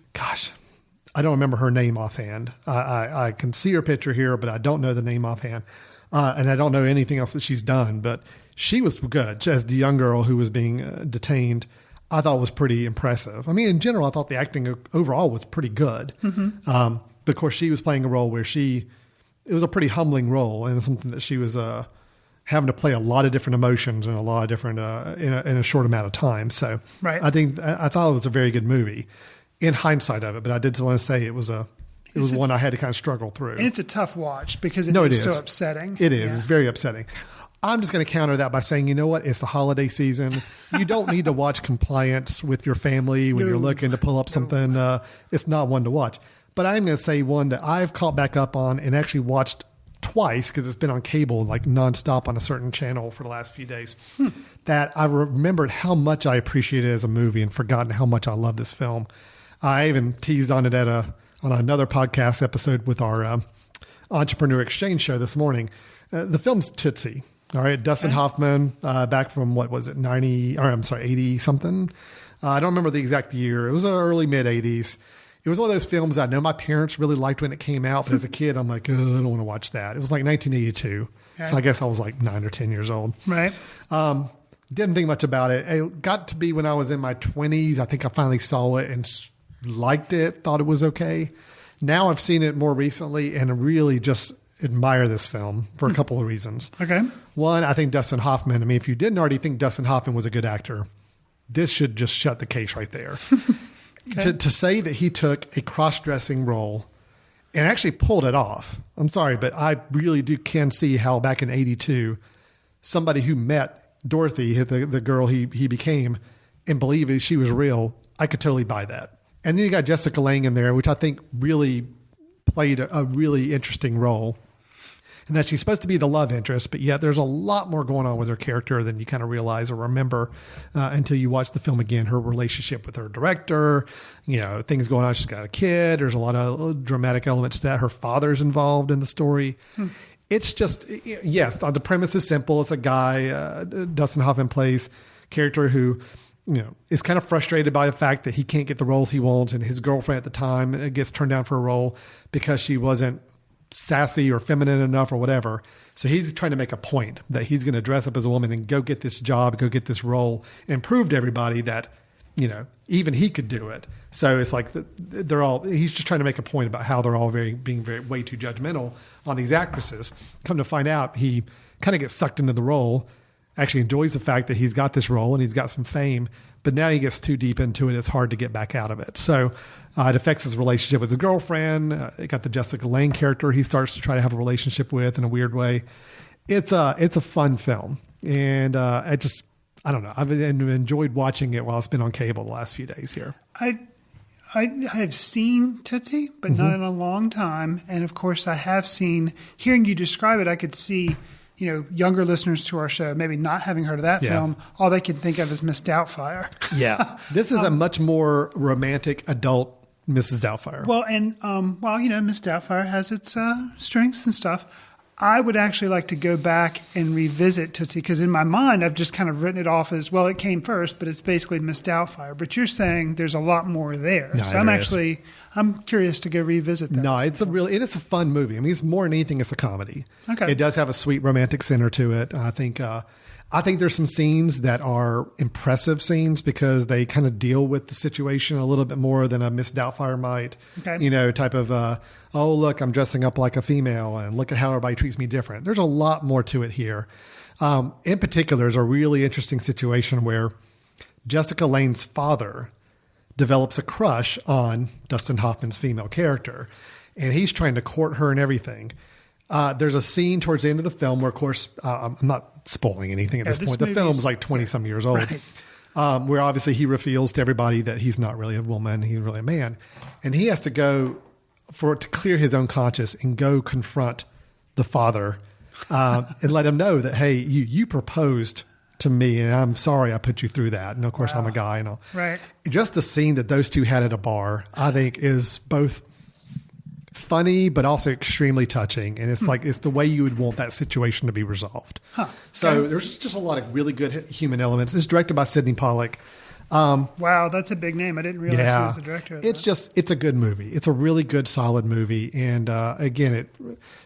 I don't remember her name offhand. I can see her picture here, but I don't know the name offhand. And I don't know anything else that she's done, but she was good. As the young girl who was being detained, I thought was pretty impressive. I mean, in general, I thought the acting overall was pretty good. But of course, she was playing a role where it was a pretty humbling role, and something that she was having to play a lot of different emotions and a lot of different in a short amount of time. So right. I thought it was a very good movie in hindsight of it, but I did want to say it was one I had to kind of struggle through. And it's a tough watch because it is so upsetting. It is. It's very upsetting. I'm just going to counter that by saying, you know what? It's the holiday season. You don't need to watch Compliance with your family when you're looking to pull up something. It's not one to watch. But I'm going to say one that I've caught back up on and actually watched twice because it's been on cable like nonstop on a certain channel for the last few days. That I remembered how much I appreciated it as a movie and forgotten how much I love this film. I even teased on it on another podcast episode with our Entrepreneur Exchange show this morning. The film's Tootsie. All right. Dustin Hoffman, back from, 80 something. I don't remember the exact year. It was early mid 80s. It was one of those films I know my parents really liked when it came out, but as a kid, I'm like, I don't want to watch that. It was like 1982. Okay. So I guess I was like 9 or 10 years old. Right. Didn't think much about it. It got to be when I was in my 20s. I think I finally saw it and liked it, thought it was okay. Now I've seen it more recently and really just admire this film for a couple of reasons. Okay. One, I think Dustin Hoffman, if you didn't already think Dustin Hoffman was a good actor, this should just shut the case right there. Okay. To say that he took a cross-dressing role and actually pulled it off. I'm sorry, but I really can see how back in 82, somebody who met Dorothy, the girl he became, and believed she was real, I could totally buy that. And then you got Jessica Lange in there, which I think really played a really interesting role. And that she's supposed to be the love interest, but yet there's a lot more going on with her character than you kind of realize or remember until you watch the film again. Her relationship with her director, things going on. She's got a kid. There's a lot of dramatic elements to that. Her father's involved in the story. it's just, yes, the premise is simple. It's a guy, Dustin Hoffman plays character who, is kind of frustrated by the fact that he can't get the roles he wants, and his girlfriend at the time gets turned down for a role because she wasn't sassy or feminine enough or whatever. So he's trying to make a point that he's going to dress up as a woman and go get this job, go get this role, and prove to everybody that, even he could do it. So it's like he's just trying to make a point about how they're all being way too judgmental on these actresses. Come to find out, he kind of gets sucked into the role, actually enjoys the fact that he's got this role and he's got some fame, but now he gets too deep into it. It's hard to get back out of it. So it affects his relationship with his girlfriend. It got the Jessica Lange character he starts to try to have a relationship with in a weird way. It's a fun film. And I don't know. I've enjoyed watching it while it's been on cable the last few days here. I have seen Tootsie, but not in a long time. And of course, I have seen, hearing you describe it, I could see, younger listeners to our show, maybe not having heard of that film, all they can think of is Miss Doubtfire. Yeah. This is a much more romantic adult Mrs. Doubtfire. Well, and Miss Doubtfire has its strengths and stuff. I would actually like to go back and revisit Tootsie, because in my mind, I've just kind of written it off as, well, it came first, but it's basically Miss Doubtfire. But you're saying there's a lot more there. No, so I'm curious to go revisit that. No, it's a fun movie. I mean, it's more than anything, it's a comedy. Okay. It does have a sweet romantic center to it. I think there's some scenes that are impressive scenes because they kind of deal with the situation a little bit more than a Miss Doubtfire might. Okay. Type of, oh, look, I'm dressing up like a female and look at how everybody treats me different. There's a lot more to it here. In particular, there's a really interesting situation where Jessica Lange's father develops a crush on Dustin Hoffman's female character, and he's trying to court her and everything. There's a scene towards the end of the film where, of course, I'm not spoiling anything at this point. The film is like 20-some years old. Right. Where obviously he reveals to everybody that he's not really a woman, he's really a man. And he has to go to clear his own conscience and go confront the father and let him know that, hey, you proposed to me and I'm sorry I put you through that. And of course, I'm a guy and all. Right. Just the scene that those two had at a bar, I think is both funny, but also extremely touching. And it's like, it's the way you would want that situation to be resolved. Huh. So there's just a lot of really good human elements. It's directed by Sidney Pollack. Wow, that's a big name. I didn't realize he was the director of that. It's a good movie. It's a really good, solid movie. And again,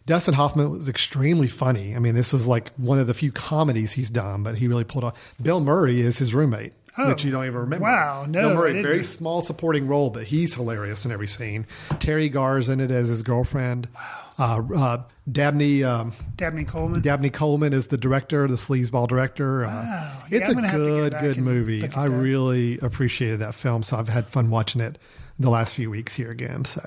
Dustin Hoffman was extremely funny. I mean, this is like one of the few comedies he's done, but he really pulled off. Bill Murray is his roommate. Which you don't even remember. Wow, no. Bill Murray, very small supporting role, but he's hilarious in every scene. Terry Garr's in it as his girlfriend. Wow. Dabney Coleman. Dabney Coleman is the director, the sleazeball director. Wow. It's a good movie. I really appreciated that film, so I've had fun watching it the last few weeks here again. So,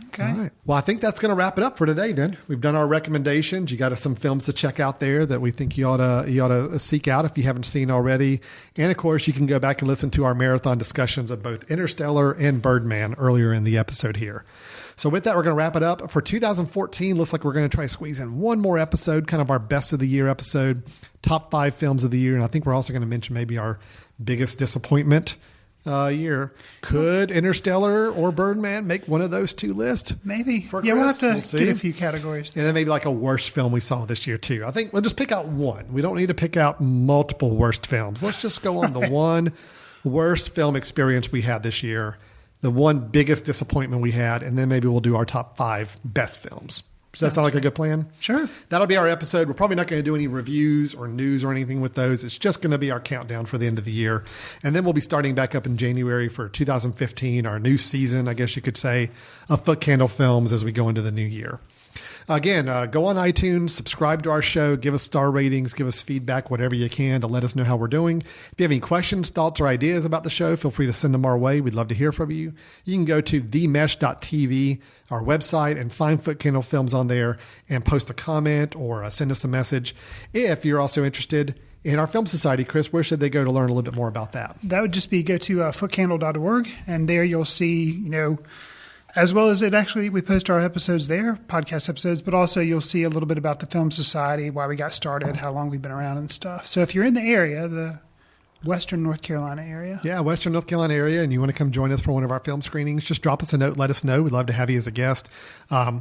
okay. All right. Well, I think that's going to wrap it up for today. Then we've done our recommendations. You got some films to check out there that we think you ought to seek out if you haven't seen already. And of course, you can go back and listen to our marathon discussions of both Interstellar and Birdman earlier in the episode here. So with that, we're going to wrap it up for 2014. Looks like we're going to try to squeeze in one more episode, kind of our best of the year episode, top 5 films of the year. And I think we're also going to mention maybe our biggest disappointment year. Could Interstellar or Birdman make one of those two lists? Maybe. We'll have to get a few categories there. And then maybe like a worst film we saw this year too. I think we'll just pick out one. We don't need to pick out multiple worst films. Let's just go on the one worst film experience we had this year, the one biggest disappointment we had, and then maybe we'll do our top 5 best films. Does that sound like a good plan? Sure. That'll be our episode. We're probably not going to do any reviews or news or anything with those. It's just going to be our countdown for the end of the year. And then we'll be starting back up in January for 2015, our new season, I guess you could say, of Footcandle Films as we go into the new year. Again, go on iTunes, subscribe to our show, give us star ratings, give us feedback, whatever you can to let us know how we're doing. If you have any questions, thoughts, or ideas about the show, feel free to send them our way. We'd love to hear from you. You can go to themesh.tv, our website, and find Footcandle Films on there and post a comment or send us a message. If you're also interested in our Film Society, Chris, where should they go to learn a little bit more about that? That would just be go to footcandle.org, and there you'll see, as well as we post our episodes there, podcast episodes, but also you'll see a little bit about the Film Society, why we got started, how long we've been around and stuff. So if you're in the area, the Western North Carolina area. Yeah, Western North Carolina area, and you want to come join us for one of our film screenings, just drop us a note, let us know. We'd love to have you as a guest.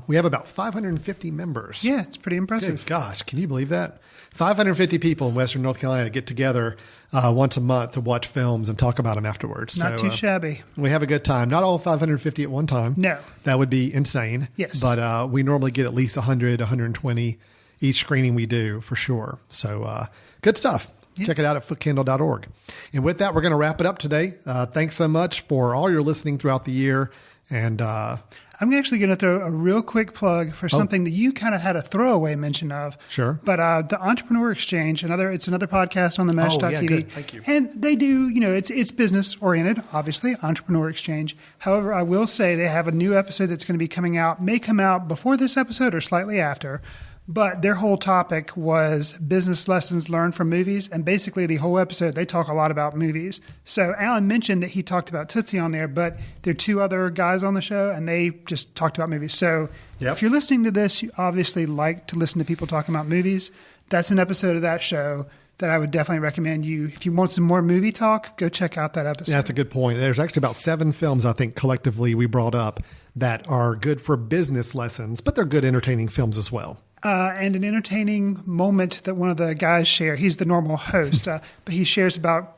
We have about 550 members. Yeah, it's pretty impressive. Good gosh, can you believe that? 550 people in Western North Carolina get together once a month to watch films and talk about them afterwards. Not too shabby. We have a good time. Not all 550 at one time. No. That would be insane. Yes. But we normally get at least 100, 120 each screening we do, for sure. So good stuff. Yeah. Check it out at footcandle.org. And with that, we're going to wrap it up today. Thanks so much for all your listening throughout the year. And I'm actually going to throw a real quick plug for something that you kind of had a throwaway mention of. Sure. But the Entrepreneur Exchange, it's another podcast on the mesh.tv. Yeah, good. Thank you. And they do, it's business oriented, obviously, Entrepreneur Exchange. However, I will say they have a new episode that's going to be coming out, may come out before this episode or slightly after. But their whole topic was business lessons learned from movies. And basically the whole episode, they talk a lot about movies. So Alan mentioned that he talked about Tootsie on there, but there are two other guys on the show and they just talked about movies. So if you're listening to this, you obviously like to listen to people talking about movies. That's an episode of that show that I would definitely recommend you. If you want some more movie talk, go check out that episode. Yeah, that's a good point. There's actually about 7 films, I think, collectively we brought up that are good for business lessons, but they're good entertaining films as well. And an entertaining moment that one of the guys share. He's the normal host, but he shares about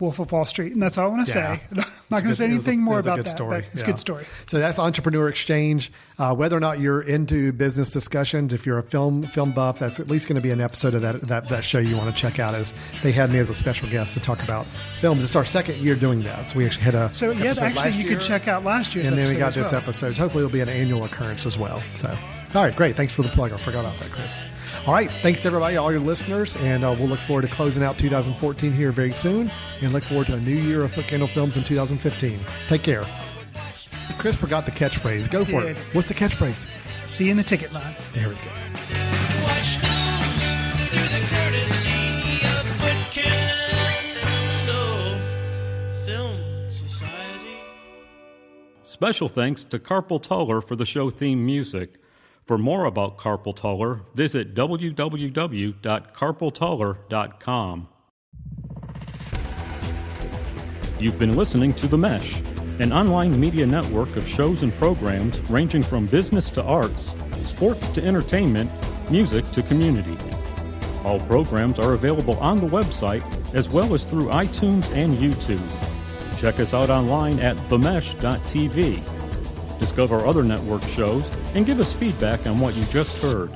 Wolf of Wall Street, and that's all I want to say. I'm not going to say anything more about that. Story. But it's a good story. So that's Entrepreneur Exchange. Whether or not you're into business discussions, if you're a film buff, that's at least going to be an episode of that show you want to check out. As they had me as a special guest to talk about films. It's our second year doing that, so we actually had a. So yeah, actually, you could check out last year's. And then we got this episode. Hopefully, it'll be an annual occurrence as well. So. All right, great. Thanks for the plug. I forgot about that, Chris. All right, thanks to everybody, all your listeners, and we'll look forward to closing out 2014 here very soon, and look forward to a new year of Footcandle Films in 2015. Take care. Chris forgot the catchphrase. Go for it. What's the catchphrase? See you in the ticket line. There we go. Watch news through the courtesy of Footcandle Film Society. Special thanks to Carpal Tuller for the show theme music. For more about Carpal Tuller, visit www.carpaltuller.com. You've been listening to The Mesh, an online media network of shows and programs ranging from business to arts, sports to entertainment, music to community. All programs are available on the website as well as through iTunes and YouTube. Check us out online at themesh.tv. Discover other network shows and give us feedback on what you just heard.